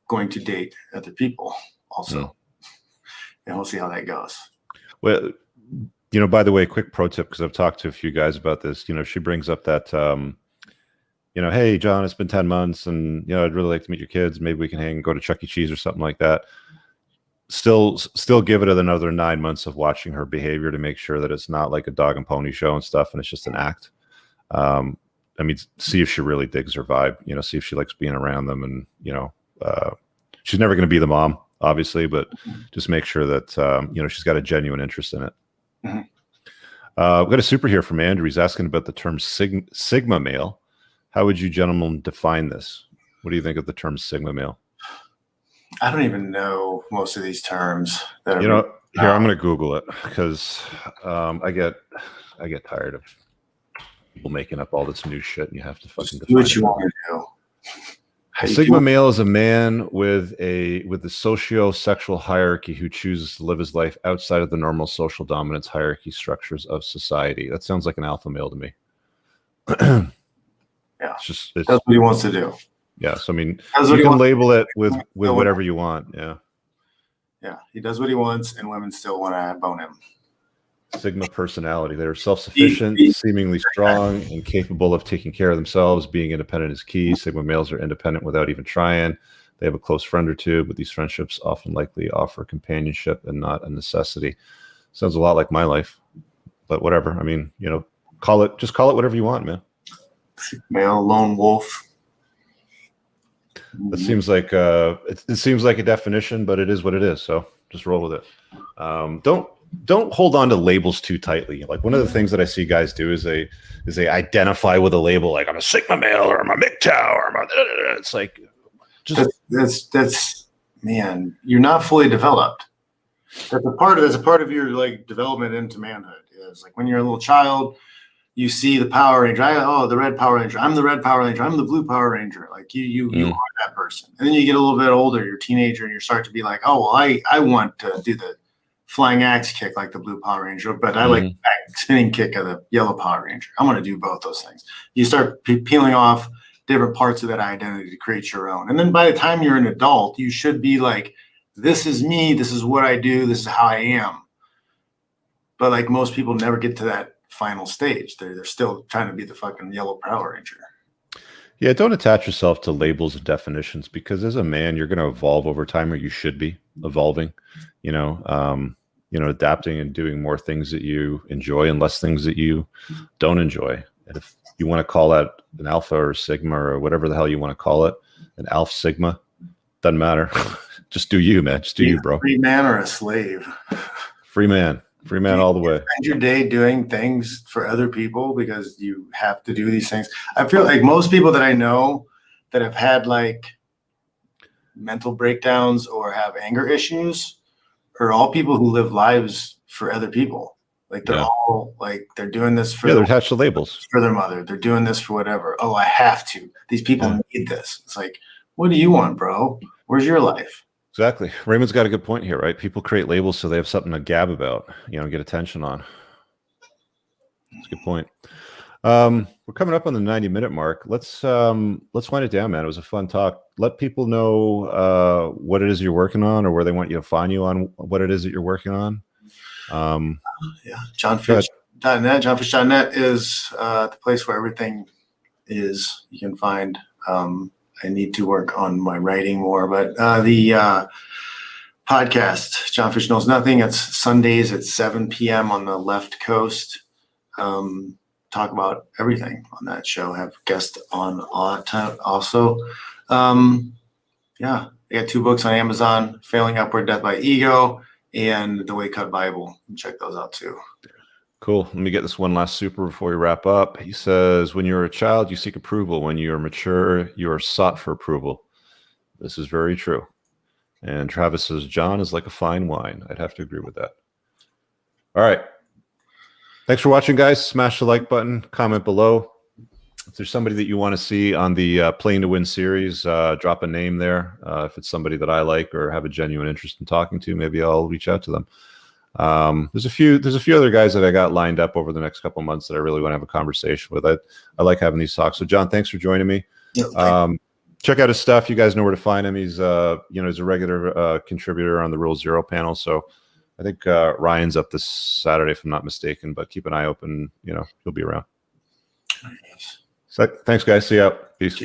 going to date other people also. And we'll see how that goes. Well, by the way, quick pro tip, because I've talked to a few guys about this. She brings up that, hey, John, it's been 10 months and, I'd really like to meet your kids. Maybe we can hang and go to Chuck E. Cheese or something like that. still give it another 9 months of watching her behavior to make sure that it's not like a dog and pony show and stuff, and it's just an act. I mean, see if she really digs her vibe, see if she likes being around them, and she's never going to be the mom, obviously, but just make sure that she's got a genuine interest in it. Mm-hmm. We've got a super here from Andrew. He's asking about the term sigma male. How would you gentlemen define this? What do you think of the term sigma male? I don't even know most of these terms. Here, I'm going to Google it because I get tired of people making up all this new shit, and you have to fucking do what you want to do. A sigma male is a man with the socio-sexual hierarchy who chooses to live his life outside of the normal social dominance hierarchy structures of society. That sounds like an alpha male to me. Yeah, that's what he wants to do. Yeah, so I mean, you can label it with whatever you want. Yeah. Yeah, he does what he wants, and women still want to bone him. Sigma personality. They're self-sufficient, seemingly strong, and capable of taking care of themselves. Being independent is key. Sigma males are independent without even trying. They have a close friend or two, but these friendships often likely offer companionship and not a necessity. Sounds a lot like my life, but whatever. I mean, call it whatever you want, man. Male lone wolf. It seems like it seems like a definition, but it is what it is. So just roll with it. Don't hold on to labels too tightly. Like one of the things that I see guys do is they identify with a label, like I'm a sigma male or I'm a MGTOW or I'm a. It's like that's man, you're not fully developed. That's a part of your like development into manhood. Is like when you're a little child. You see the Power Ranger. The red Power Ranger. I'm the red Power Ranger. I'm the blue Power Ranger. Like you are that person. And then you get a little bit older, you're a teenager, and you start to be like, oh, well, I want to do the flying axe kick like the blue Power Ranger, but I like the back spinning kick of the yellow Power Ranger. I'm going to do both those things. You start peeling off different parts of that identity to create your own. And then by the time you're an adult, you should be like, this is me. This is what I do. This is how I am. But like most people never get to that final stage. They're still trying to be the fucking yellow Power Ranger. Yeah, don't attach yourself to labels and definitions, because as a man, you're going to evolve over time, or you should be evolving, adapting and doing more things that you enjoy and less things that you don't enjoy. And if you want to call that an alpha or sigma or whatever the hell you want to call it, an alpha sigma, doesn't matter. Just do you, man. Just do you, bro. Free man or a slave? Free man. Free man all the way. Spend your day doing things for other people because you have to do these things. I feel like most people that I know that have had like mental breakdowns or have anger issues are all people who live lives for other people. Like they're all like they're doing this for they're attached to labels for their mother. They're doing this for whatever. Oh, I have to. These people need this. It's like, what do you want, bro? Where's your life? Exactly. Raymond's got a good point here, right? People create labels so they have something to gab about, get attention on. That's a good point. We're coming up on the 90-minute mark. Let's wind it down, man. It was a fun talk. Let people know what it is you're working on, or where they want you to find you on what it is that you're working on. JonFitch.net. JonFitch.net is the place where everything is. You can find. I need to work on my writing more, but the podcast, Jon Fitch Knows Nothing, it's Sundays at 7 p.m. on the left coast. Talk about everything on that show. Have guests on also. I got 2 books on Amazon, Failing Upward, Death by Ego, and The Way Cut Bible. Check those out too. Cool. Let me get this one last super before we wrap up. He says, when you're a child, you seek approval. When you are mature, you are sought for approval. This is very true. And Travis says, John is like a fine wine. I'd have to agree with that. All right. Thanks for watching, guys. Smash the like button. Comment below. If there's somebody that you want to see on the Playing to Win series, drop a name there. If it's somebody that I like or have a genuine interest in talking to, maybe I'll reach out to them. There's a few other guys that I got lined up over the next couple of months that I really want to have a conversation with. I like having these talks. So John, thanks for joining me. Check out his stuff. You guys know where to find him. He's he's a regular contributor on the Rule Zero panel. So I think Ryan's up this Saturday, if I'm not mistaken, but keep an eye open. He'll be around. So, thanks guys. See you out. Peace.